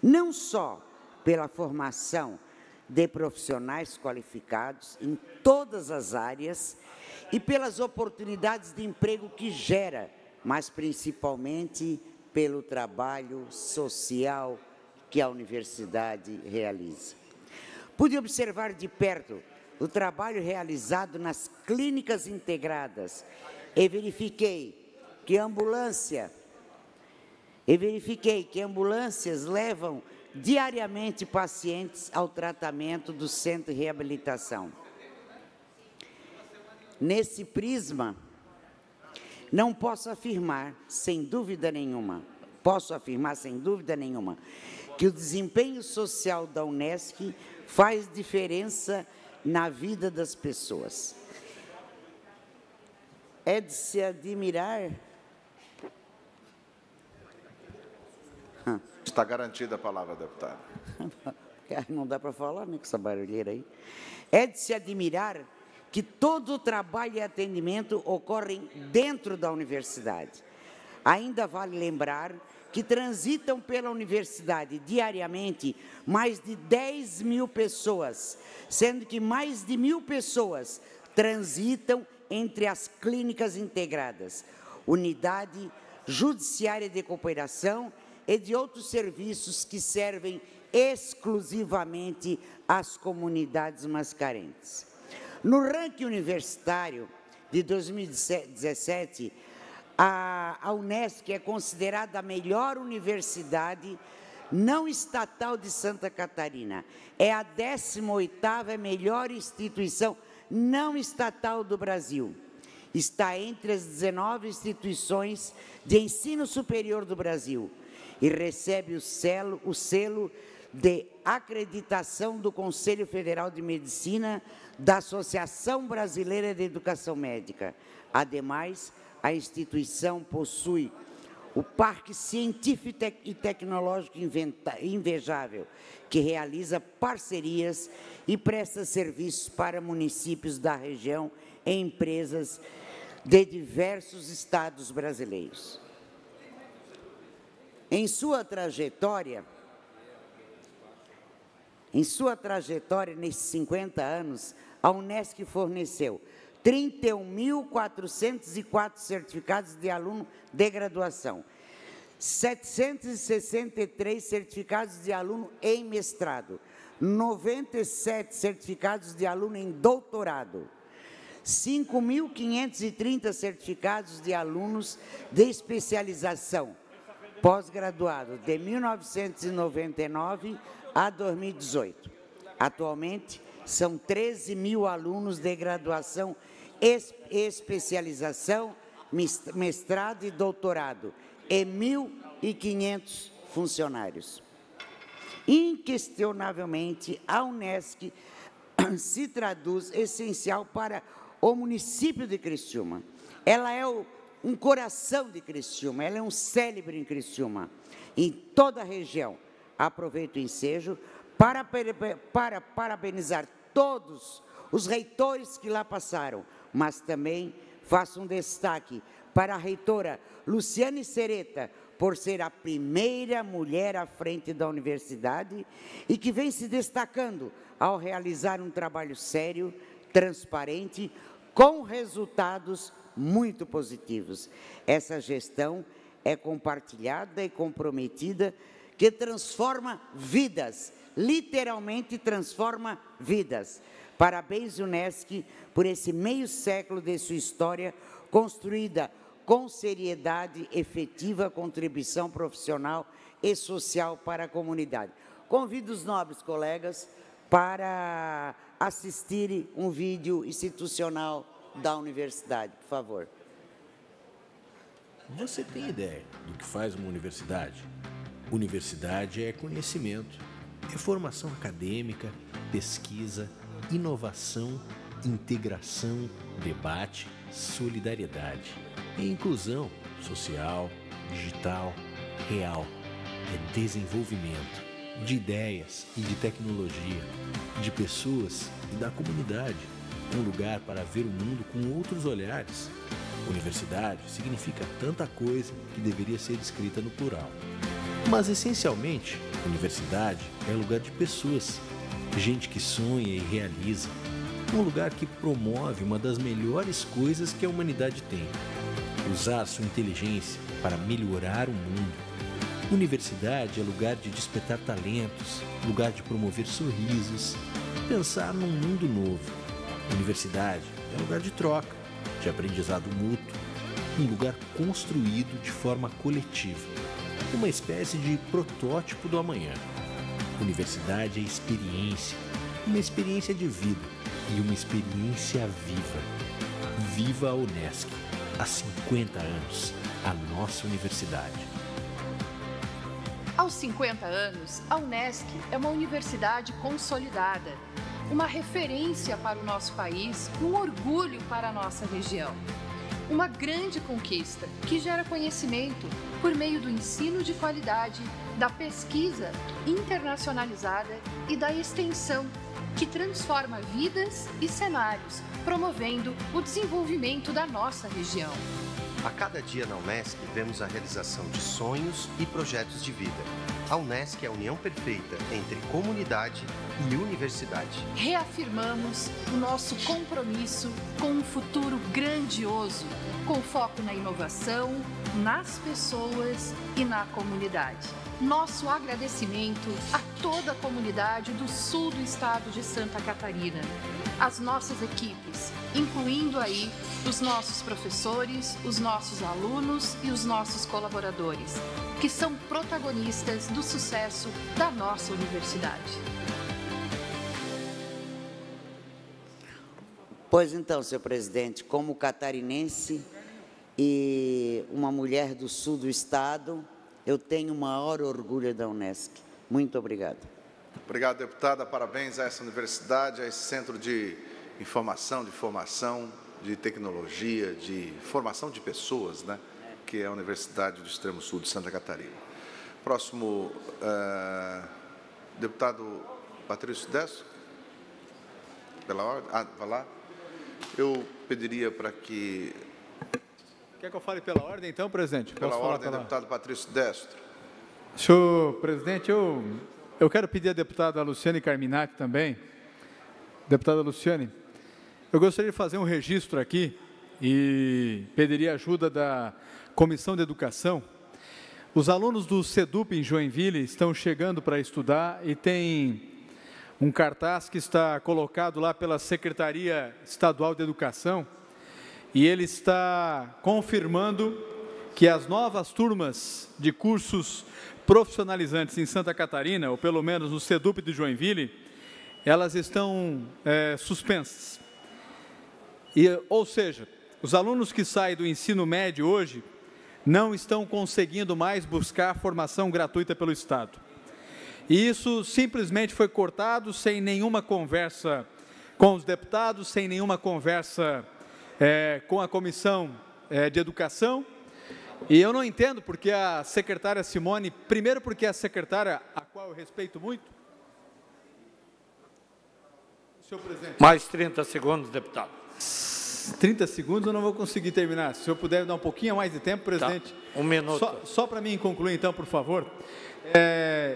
não só pela formação de profissionais qualificados em todas as áreas e pelas oportunidades de emprego que gera, mas principalmente pelo trabalho social que a universidade realiza. Pude observar de perto o trabalho realizado nas clínicas integradas e verifiquei que ambulâncias levam diariamente pacientes ao tratamento do centro de reabilitação. Nesse prisma, não posso afirmar, sem dúvida nenhuma, que o desempenho social da Unesc faz diferença na vida das pessoas. É de se admirar... Está garantida a palavra, deputado. Não dá para falar, né, com essa barulheira aí. É de se admirar que todo o trabalho e atendimento ocorrem dentro da universidade. Ainda vale lembrar que transitam pela universidade diariamente mais de 10 mil pessoas, sendo que mais de 1.000 pessoas transitam entre as clínicas integradas, unidade judiciária de cooperação e de outros serviços que servem exclusivamente às comunidades mais carentes. No ranking universitário de 2017, a Unesc é considerada a melhor universidade não estatal de Santa Catarina. É a 18ª melhor instituição não estatal do Brasil. Está entre as 19 instituições de ensino superior do Brasil e recebe o selo de acreditação do Conselho Federal de Medicina da Associação Brasileira de Educação Médica. Ademais, a instituição possui o Parque Científico e Tecnológico invejável, que realiza parcerias e presta serviços para municípios da região e empresas de diversos estados brasileiros. Em sua trajetória, nesses 50 anos, a Unesc forneceu 31.404 certificados de aluno de graduação, 763 certificados de aluno em mestrado, 97 certificados de aluno em doutorado, 5.530 certificados de alunos de especialização pós-graduado de 1999 a 2018. Atualmente, são 13 mil alunos de graduação, especialização, mestrado e doutorado, e 1.500 funcionários. Inquestionavelmente, a Unesc se traduz essencial para o município de Criciúma. Ela é um coração de Criciúma, ela é um célebre em Criciúma, em toda a região. Aproveito o ensejo para parabenizar todos os reitores que lá passaram, mas também faço um destaque para a reitora Luciane Sereta, por ser a primeira mulher à frente da universidade e que vem se destacando ao realizar um trabalho sério, transparente, com resultados muito positivos. Essa gestão é compartilhada e comprometida, que transforma vidas, literalmente transforma vidas. Parabéns, Unesc, por esse meio século de sua história, construída com seriedade, efetiva contribuição profissional e social para a comunidade. Convido os nobres colegas para assistirem um vídeo institucional da universidade, por favor. Você tem ideia do que faz uma universidade? Universidade é conhecimento, é formação acadêmica, pesquisa, inovação, integração, debate, solidariedade. É inclusão social, digital, real. É desenvolvimento de ideias e de tecnologia, de pessoas e da comunidade. Um lugar para ver o mundo com outros olhares. Universidade significa tanta coisa que deveria ser descrita no plural. Mas, essencialmente, universidade é lugar de pessoas, gente que sonha e realiza. Um lugar que promove uma das melhores coisas que a humanidade tem: usar sua inteligência para melhorar o mundo. Universidade é lugar de despertar talentos, lugar de promover sorrisos, pensar num mundo novo. Universidade é lugar de troca, de aprendizado mútuo, um lugar construído de forma coletiva, uma espécie de protótipo do amanhã. Universidade é experiência, uma experiência de vida e uma experiência viva. Viva a Unesc! Há 50 anos, a nossa universidade. Aos 50 anos, a Unesc é uma universidade consolidada, uma referência para o nosso país, um orgulho para a nossa região. Uma grande conquista que gera conhecimento por meio do ensino de qualidade, da pesquisa internacionalizada e da extensão, que transforma vidas e cenários, promovendo o desenvolvimento da nossa região. A cada dia na Unesc vemos a realização de sonhos e projetos de vida. A Unesc é a união perfeita entre comunidade e universidade. Reafirmamos o nosso compromisso com um futuro grandioso, com foco na inovação, nas pessoas e na comunidade. Nosso agradecimento a toda a comunidade do sul do estado de Santa Catarina, as nossas equipes, incluindo aí os nossos professores, os nossos alunos e os nossos colaboradores, que são protagonistas do sucesso da nossa universidade. Pois então, senhor presidente, como catarinense e uma mulher do sul do estado, eu tenho o maior orgulho da Unesc. Muito obrigado. Obrigado, deputada. Parabéns a essa universidade, a esse centro de informação, de formação, de tecnologia, de formação de pessoas, né? Que é a Universidade do Extremo Sul de Santa Catarina. Próximo, deputado Patrício Destro. Pela ordem. Vai lá. Eu pediria para que... Quer que eu fale pela ordem, então, presidente? Pela ordem, deputado Patrício Destro. Senhor presidente, eu quero pedir à deputada Luciane Carminati também. Deputada Luciane, eu gostaria de fazer um registro aqui e pediria ajuda da Comissão de Educação. Os alunos do SEDUP em Joinville estão chegando para estudar e tem um cartaz que está colocado lá pela Secretaria Estadual de Educação e ele está confirmando que as novas turmas de cursos profissionalizantes em Santa Catarina, ou pelo menos no SEDUP de Joinville, elas estão suspensas. Ou seja, os alunos que saem do ensino médio hoje não estão conseguindo mais buscar formação gratuita pelo Estado. E isso simplesmente foi cortado sem nenhuma conversa com os deputados, sem nenhuma conversa com a Comissão de Educação. E eu não entendo porque a secretária Simone, primeiro porque a secretária, a qual eu respeito muito. Senhor presidente. Mais 30 segundos, deputado. 30 segundos eu não vou conseguir terminar. Se eu puder dar um pouquinho mais de tempo, presidente. Tá. Um minuto. Só para mim concluir, então, por favor.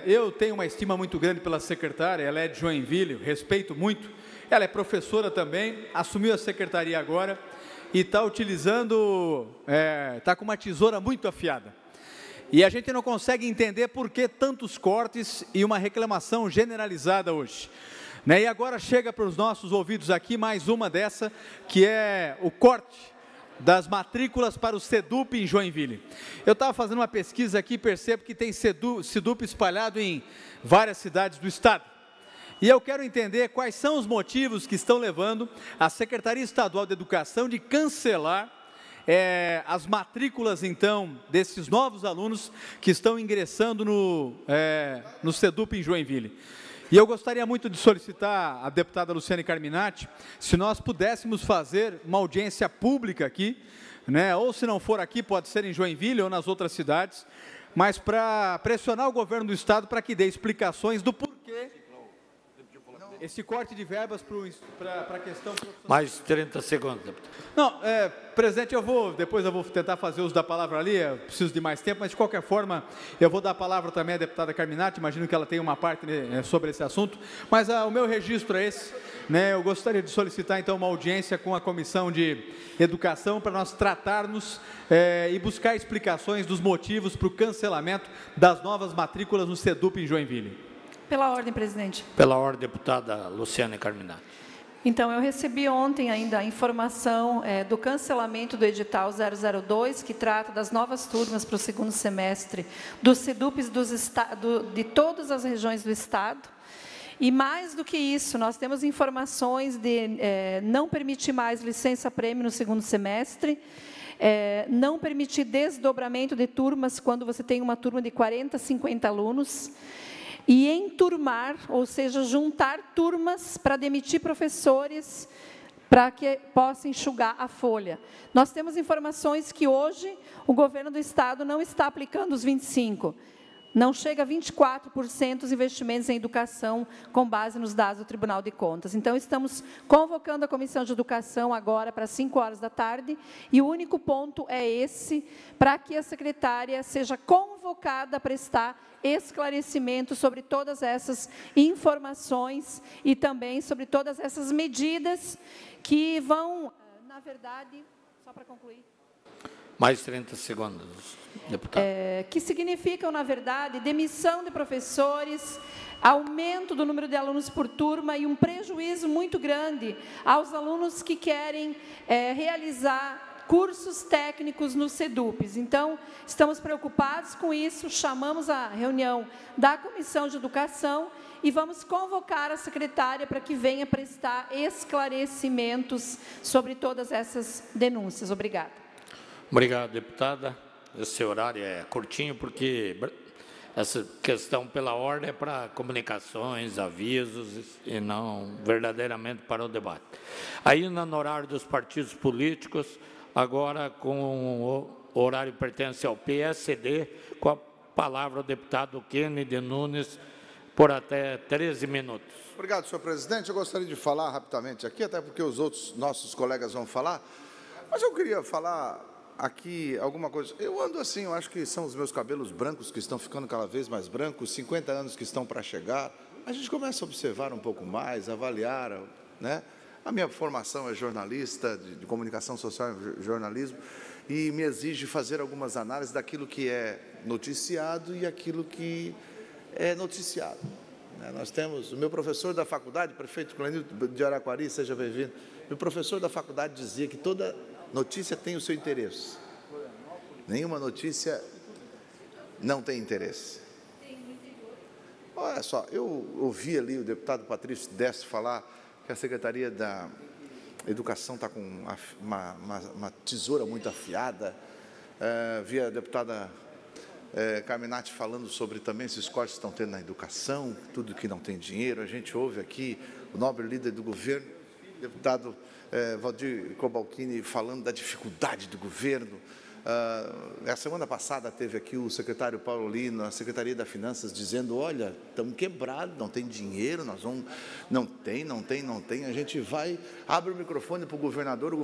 Eu tenho uma estima muito grande pela secretária, ela é de Joinville, respeito muito. Ela é professora também, assumiu a secretaria agora e está utilizando, está com uma tesoura muito afiada. E a gente não consegue entender por que tantos cortes e uma reclamação generalizada hoje. E agora chega para os nossos ouvidos aqui mais uma dessa, que é o corte das matrículas para o SEDUP em Joinville. Eu estava fazendo uma pesquisa aqui e percebo que tem SEDUP espalhado em várias cidades do estado. E eu quero entender quais são os motivos que estão levando a Secretaria Estadual de Educação de cancelar as matrículas, então, desses novos alunos que estão ingressando no SEDUP em Joinville. E eu gostaria muito de solicitar à deputada Luciane Carminati, se nós pudéssemos fazer uma audiência pública aqui, ou se não for aqui, pode ser em Joinville ou nas outras cidades, mas para pressionar o governo do estado para que dê explicações do porquê esse corte de verbas para a questão profissional. Mais 30 segundos, deputado. Não, presidente, depois eu vou tentar fazer uso da palavra ali, eu preciso de mais tempo, mas de qualquer forma, eu vou dar a palavra também à deputada Carminati, imagino que ela tem uma parte sobre esse assunto, mas o meu registro é esse, eu gostaria de solicitar então uma audiência com a Comissão de Educação para nós tratarmos e buscar explicações dos motivos para o cancelamento das novas matrículas no SEDUP em Joinville. Pela ordem, presidente. Pela ordem, deputada Luciane Carminati. Então, eu recebi ontem ainda a informação do cancelamento do edital 002, que trata das novas turmas para o segundo semestre dos SEDUPs de todas as regiões do estado. E mais do que isso, nós temos informações de não permitir mais licença-prêmio no segundo semestre, não permitir desdobramento de turmas quando você tem uma turma de 40, 50 alunos, e enturmar, ou seja, juntar turmas para demitir professores para que possa enxugar a folha. Nós temos informações que hoje o governo do estado não está aplicando os 25%. Não chega a 24% os investimentos em educação com base nos dados do Tribunal de Contas. Então, estamos convocando a Comissão de Educação agora para 5 horas da tarde e o único ponto é esse, para que a secretária seja convocada a prestar esclarecimento sobre todas essas informações e também sobre todas essas medidas que vão, na verdade, só para concluir. Mais 30 segundos, deputado. Que significam, na verdade, demissão de professores, aumento do número de alunos por turma e um prejuízo muito grande aos alunos que querem realizar cursos técnicos nos SEDUPs. Então, estamos preocupados com isso, chamamos a reunião da Comissão de Educação e vamos convocar a secretária para que venha prestar esclarecimentos sobre todas essas denúncias. Obrigada. Obrigado, deputada. Esse horário é curtinho, porque essa questão pela ordem é para comunicações, avisos, e não verdadeiramente para o debate. Ainda no horário dos partidos políticos, agora com o horário pertence ao PSD, com a palavra o deputado Kennedy Nunes, por até 13 minutos. Obrigado, senhor presidente. Eu gostaria de falar rapidamente aqui, até porque os outros nossos colegas vão falar, mas eu queria falar aqui alguma coisa. Eu ando assim, eu acho que são os meus cabelos brancos que estão ficando cada vez mais brancos, 50 anos que estão para chegar. A gente começa a observar um pouco mais, avaliar, né? A minha formação é jornalista, de comunicação social e jornalismo, e me exige fazer algumas análises daquilo que é noticiado e aquilo que é noticiado. Nós temos o meu professor da faculdade, prefeito Clenildo de Araquari, seja bem-vindo. Meu professor da faculdade dizia que toda notícia tem o seu interesse. Nenhuma notícia não tem interesse. Olha só, eu ouvi ali o deputado Patrício Deste falar que a Secretaria da Educação está com uma tesoura muito afiada. Vi a deputada Carminati falando sobre também esses cortes que estão tendo na educação, tudo que não tem dinheiro. A gente ouve aqui o nobre líder do governo, deputado Valdir Cobalcini, falando da dificuldade do governo. A semana passada teve aqui o secretário Paulo Lino, a Secretaria das Finanças, dizendo, olha, estamos quebrados, não tem dinheiro, nós vamos... Não tem, a gente vai, abre o microfone para o governador,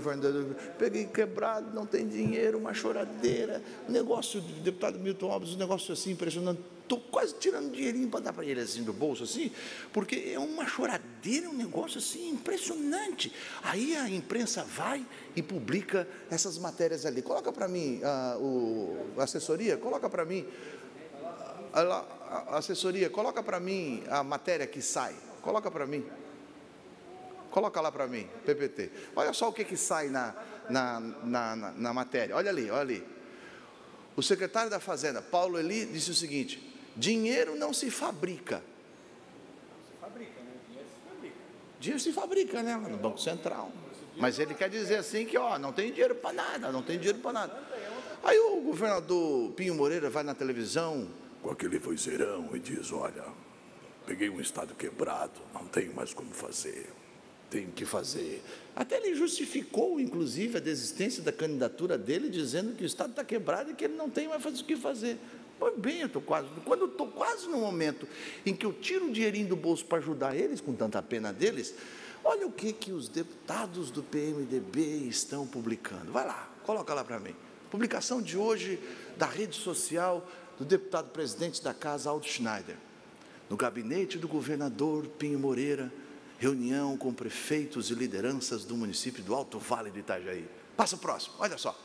peguei quebrado, não tem dinheiro, uma choradeira, um negócio, deputado Milton Alves, um negócio assim impressionante. Estou quase tirando dinheirinho para dar para ele assim do bolso, assim, porque é uma choradeira, um negócio assim impressionante. Aí a imprensa vai e publica essas matérias ali. Coloca para mim, a assessoria, coloca para mim, a assessoria, coloca para mim a matéria que sai, coloca para mim. Coloca lá para mim, PPT. Olha só o que sai na matéria, olha ali, olha ali. O secretário da Fazenda, Paulo Eli, disse o seguinte: dinheiro não se fabrica. Dinheiro se fabrica, né? Lá no Banco Central. Mas ele quer dizer assim que, ó, não tem dinheiro para nada, não tem dinheiro para nada. Aí o governador Pinho Moreira vai na televisão com aquele vozeirão e diz, olha, peguei um estado quebrado, não tenho mais como fazer, tenho que fazer. Até ele justificou, inclusive, a desistência da candidatura dele, dizendo que o estado está quebrado e que ele não tem mais o que fazer. Pois bem, quando eu estou quase no momento em que eu tiro o dinheirinho do bolso para ajudar eles, com tanta pena deles, olha o que os deputados do PMDB estão publicando. Vai lá, coloca lá para mim. Publicação de hoje da rede social do deputado presidente da Casa, Aldo Schneider. No gabinete do governador Pinho Moreira, reunião com prefeitos e lideranças do município do Alto Vale do Itajaí. Passa o próximo, olha só.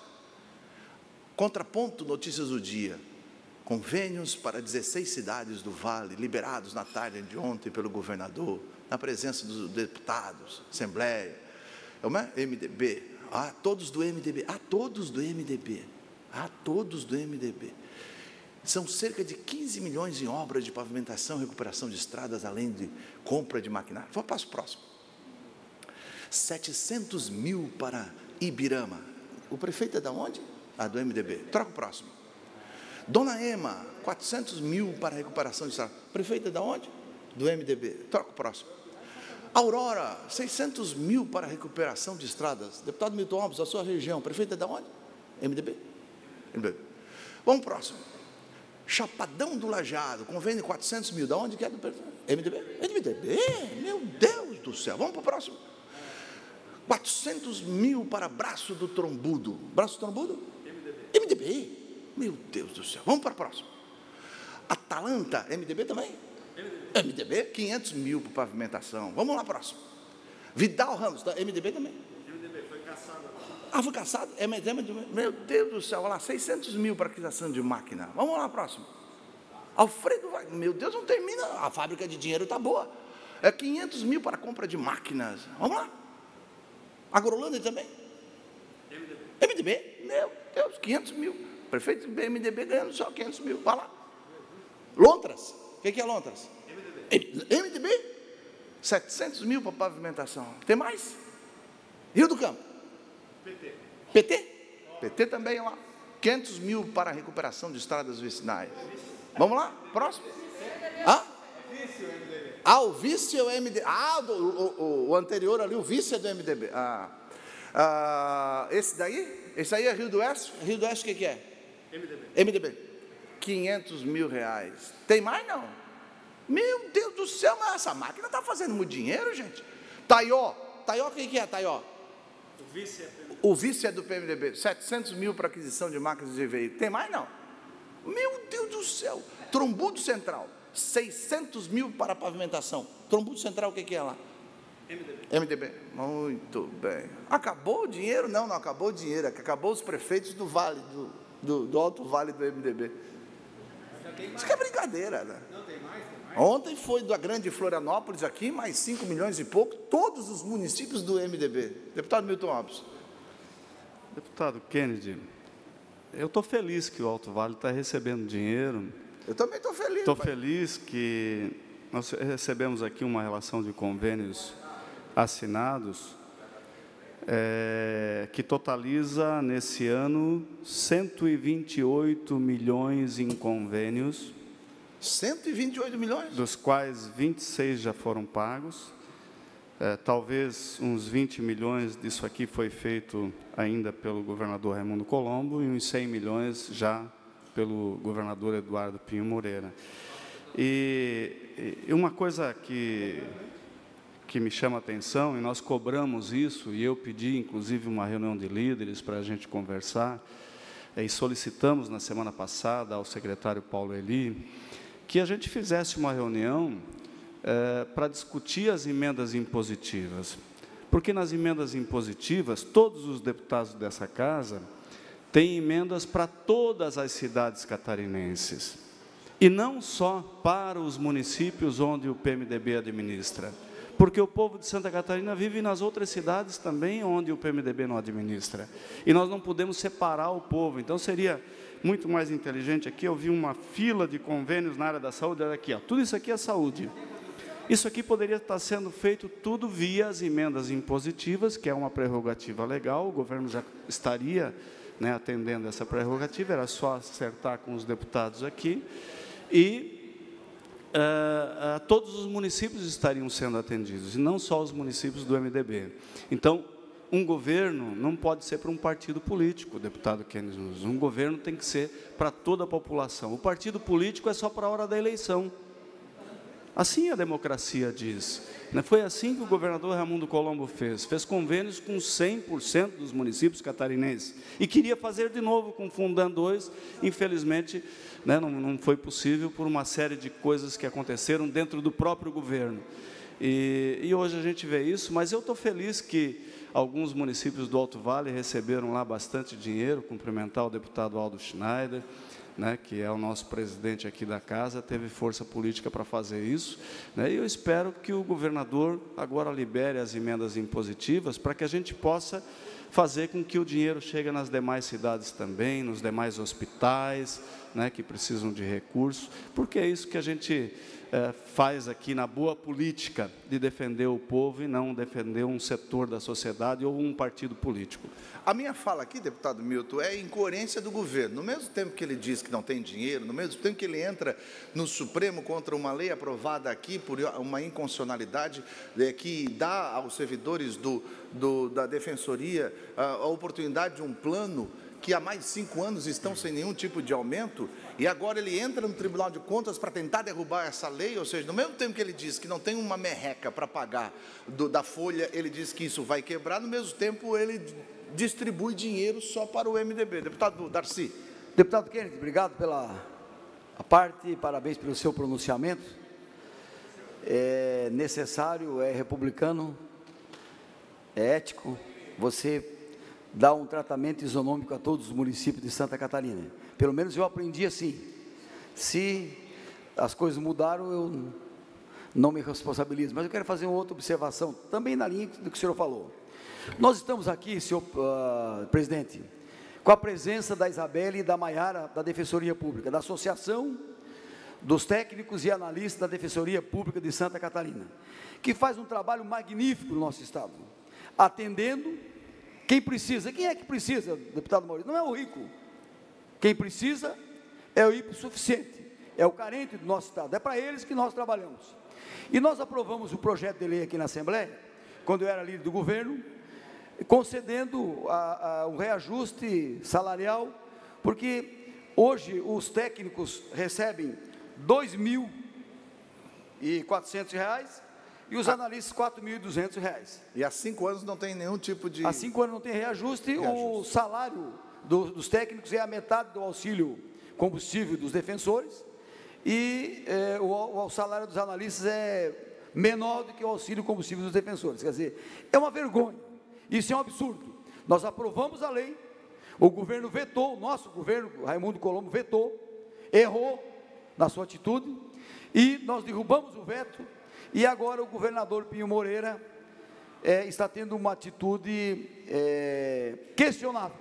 Contraponto, notícias do dia. Convênios para 16 cidades do Vale, liberados na tarde de ontem pelo governador, na presença dos deputados, Assembleia, MDB, todos do MDB, todos do MDB, todos do MDB. São cerca de 15 milhões em obras de pavimentação e recuperação de estradas, além de compra de maquinário. Vamos para o próximo. 700 mil para Ibirama. O prefeito é da onde? Do MDB. Troca o próximo. Dona Ema, 400 mil para recuperação de estrada. Prefeita de onde? Do MDB. Troca o próximo. Aurora, 600 mil para recuperação de estradas. Deputado Milton Alves, da sua região. Prefeita de onde? MDB. MDB. Vamos pro próximo. Chapadão do Lajeado, convênio 400 mil. Da onde que é do prefeito? MDB? MDB? Meu Deus do céu. Vamos para o próximo. 400 mil para Braço do Trombudo. Braço do Trombudo? MDB. MDB? Meu Deus do céu. Vamos para o próximo. Atalanta, MDB também? MDB, 500 mil para pavimentação. Vamos lá, próximo. Vidal Ramos, da MDB também? MDB, foi caçado. Foi caçado? Meu Deus do céu, olha lá, 600 mil para aquisição de máquina. Vamos lá, próximo. Alfredo, meu Deus, não termina. A fábrica de dinheiro está boa. 500 mil para compra de máquinas. Vamos lá. Agrolândia também? MDB? Meu Deus, 500 mil. Prefeito do MDB ganhando só 500 mil. Vai lá. Lontras. O que é Lontras? MDB? 700 mil para pavimentação. Tem mais? Rio do Campo? PT? PT também lá. 500 mil para recuperação de estradas vicinais. Vamos lá? Próximo. O vice é o MDB. O anterior ali, o vice é do MDB. Esse daí? Esse aí é Rio do Oeste? Rio do Oeste o que é? MDB. 500 mil reais. Tem mais não? Meu Deus do céu, mas essa máquina está fazendo muito dinheiro, gente. Taió. Taió, o que é Taió? O vice é do PMDB, 700 mil para aquisição de máquinas de veículo. Tem mais, não? Meu Deus do céu. Trombudo Central, 600 mil para pavimentação. Trombudo Central, o que é lá? MDB. Muito bem. Acabou o dinheiro? Não, não acabou o dinheiro. Acabou os prefeitos do Vale, do Alto Vale do MDB. Isso que é brincadeira, né? Não, tem mais. Ontem foi da Grande Florianópolis aqui, mais 5 milhões e pouco, todos os municípios do MDB. Deputado Milton Alves. Deputado Kennedy, eu estou feliz que o Alto Vale está recebendo dinheiro. Eu também estou feliz. Estou feliz que nós recebemos aqui uma relação de convênios assinados, que totaliza, nesse ano, 128 milhões em convênios. 128 milhões? Dos quais 26 já foram pagos. Talvez uns 20 milhões disso aqui foi feito ainda pelo governador Raimundo Colombo e uns 100 milhões já pelo governador Eduardo Pinho Moreira. E uma coisa que me chama a atenção, e nós cobramos isso, e eu pedi, inclusive, uma reunião de líderes para a gente conversar, e solicitamos na semana passada ao secretário Paulo Eli, que a gente fizesse uma reunião para discutir as emendas impositivas. Porque nas emendas impositivas, todos os deputados dessa casa têm emendas para todas as cidades catarinenses. E não só para os municípios onde o PMDB administra. Porque o povo de Santa Catarina vive nas outras cidades também onde o PMDB não administra. E nós não podemos separar o povo. Então, seria muito mais inteligente aqui, eu vi uma fila de convênios na área da saúde, olha aqui, ó, tudo isso aqui é saúde. Isso aqui poderia estar sendo feito tudo via as emendas impositivas, que é uma prerrogativa legal, o governo já estaria, né, atendendo essa prerrogativa, era só acertar com os deputados aqui, e todos os municípios estariam sendo atendidos, e não só os municípios do MDB. Então, um governo não pode ser para um partido político, deputado Kennedy Nunes. Um governo tem que ser para toda a população. O partido político é só para a hora da eleição. Assim a democracia diz. Foi assim que o governador Raimundo Colombo fez. Fez convênios com 100% dos municípios catarinenses. E queria fazer de novo com o Fundan 2. Infelizmente, não foi possível por uma série de coisas que aconteceram dentro do próprio governo. E hoje a gente vê isso, mas eu estou feliz que alguns municípios do Alto Vale receberam lá bastante dinheiro, cumprimentar o deputado Aldo Schneider, que é o nosso presidente aqui da casa, teve força política para fazer isso, e eu espero que o governador agora libere as emendas impositivas para que a gente possa fazer com que o dinheiro chegue nas demais cidades também, nos demais hospitais, que precisam de recursos, porque é isso que a gente faz aqui na boa política de defender o povo e não defender um setor da sociedade ou um partido político. A minha fala aqui, deputado Milton, é incoerência do governo. No mesmo tempo que ele diz que não tem dinheiro, no mesmo tempo que ele entra no Supremo contra uma lei aprovada aqui por uma inconstitucionalidade que dá aos servidores da Defensoria a oportunidade de um plano que há mais de 5 anos estão sem nenhum tipo de aumento, e agora ele entra no Tribunal de Contas para tentar derrubar essa lei, ou seja, no mesmo tempo que ele diz que não tem uma merreca para pagar da folha, ele diz que isso vai quebrar, no mesmo tempo ele distribui dinheiro só para o MDB. Deputado Darcy. Deputado Kennedy, obrigado pela parte e parabéns pelo seu pronunciamento. É necessário, é republicano, é ético, você dá um tratamento isonômico a todos os municípios de Santa Catarina. Pelo menos eu aprendi assim. Se as coisas mudaram, eu não me responsabilizo. Mas eu quero fazer uma outra observação, também na linha do que o senhor falou. Nós estamos aqui, senhor presidente, com a presença da Isabelle e da Maiara, da Defensoria Pública, da Associação dos Técnicos e Analistas da Defensoria Pública de Santa Catarina, que faz um trabalho magnífico no nosso estado, atendendo quem precisa. Quem é que precisa, deputado Maurício? Não é o rico. Quem precisa é o hipossuficiente, é o carente do nosso estado. É para eles que nós trabalhamos. E nós aprovamos o projeto de lei aqui na Assembleia, quando eu era líder do governo, concedendo um reajuste salarial, porque hoje os técnicos recebem R$ 2.400 e os analistas R$ 4.200. E há 5 anos não tem nenhum tipo de... Há 5 anos não tem reajuste. O salário dos técnicos é a metade do auxílio combustível dos defensores e o salário dos analistas é menor do que o auxílio combustível dos defensores. Quer dizer, é uma vergonha. Isso é um absurdo. Nós aprovamos a lei, o governo vetou, o nosso governo, Raimundo Colombo, vetou, errou na sua atitude, e nós derrubamos o veto, e agora o governador Pinho Moreira está tendo uma atitude questionável.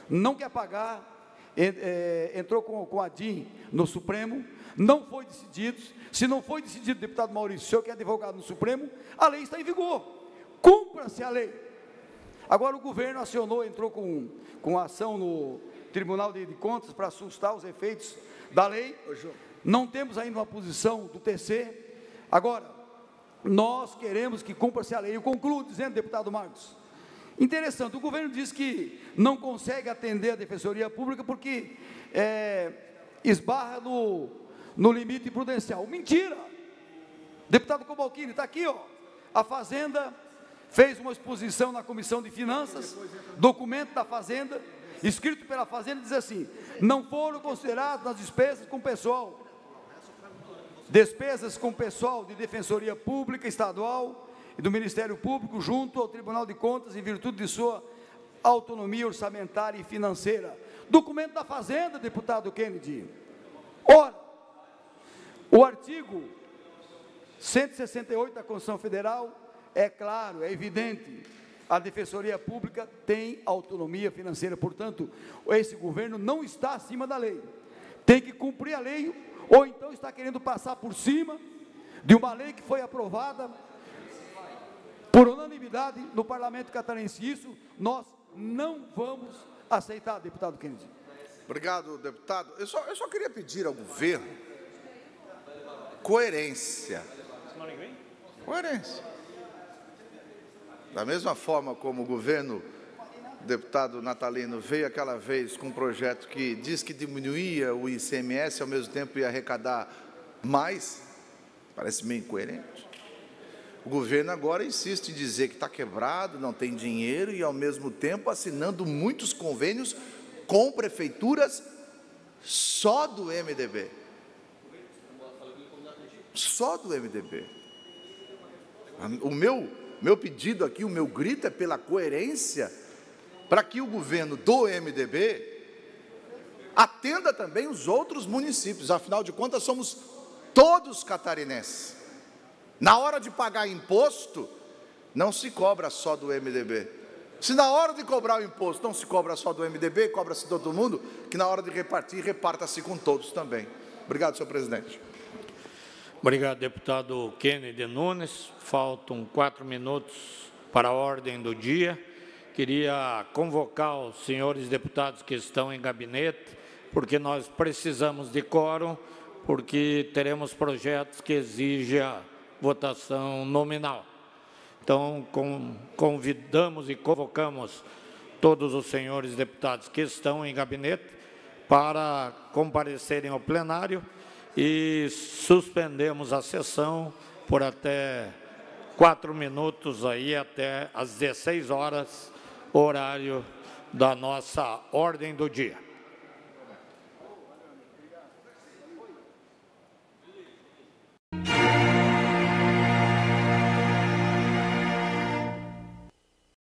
Não quer pagar, entrou com a DIN no Supremo, não foi decidido. Se não foi decidido, deputado Maurício, o senhor que é advogado no Supremo, a lei está em vigor. Cumpra-se a lei. Agora o governo acionou, entrou com ação no Tribunal de Contas para assustar os efeitos da lei. Não temos ainda uma posição do TC. Agora, nós queremos que cumpra-se a lei. Eu concluo dizendo, deputado Marcos, interessante, o governo diz que não consegue atender a Defensoria Pública porque esbarra no limite prudencial. Mentira! Deputado Cobalcini, está aqui, ó. A Fazenda fez uma exposição na Comissão de Finanças, documento da Fazenda, escrito pela Fazenda, diz assim: não foram consideradas nas despesas com pessoal de Defensoria Pública Estadual e do Ministério Público junto ao Tribunal de Contas em virtude de sua autonomia orçamentária e financeira. Documento da Fazenda, deputado Kennedy. Ora, o artigo 168 da Constituição Federal é claro, é evidente, a Defensoria Pública tem autonomia financeira, portanto, esse governo não está acima da lei, tem que cumprir a lei, ou então está querendo passar por cima de uma lei que foi aprovada por unanimidade no Parlamento catarinense. Isso nós não vamos aceitar, deputado Kennedy. Obrigado, deputado. Eu só queria pedir ao governo coerência. Coerência. Da mesma forma como o governo, deputado Natalino, veio aquela vez com um projeto que diz que diminuía o ICMS, ao mesmo tempo ia arrecadar mais, parece meio incoerente. O governo agora insiste em dizer que está quebrado, não tem dinheiro, e ao mesmo tempo assinando muitos convênios com prefeituras só do MDB. Só do MDB. O meu pedido aqui, o meu grito é pela coerência, para que o governo do MDB atenda também os outros municípios. Afinal de contas, somos todos catarinenses. Na hora de pagar imposto, não se cobra só do MDB. Se na hora de cobrar o imposto não se cobra só do MDB, cobra-se de todo mundo, que na hora de repartir, reparta-se com todos também. Obrigado, senhor presidente. Obrigado, deputado Kennedy Nunes. Faltam 4 minutos para a ordem do dia. Queria convocar os senhores deputados que estão em gabinete, porque nós precisamos de quórum, porque teremos projetos que exigem a votação nominal. Então, convidamos e convocamos todos os senhores deputados que estão em gabinete para comparecerem ao plenário e suspendemos a sessão por até 4 minutos, aí até às 16 horas, horário da nossa ordem do dia.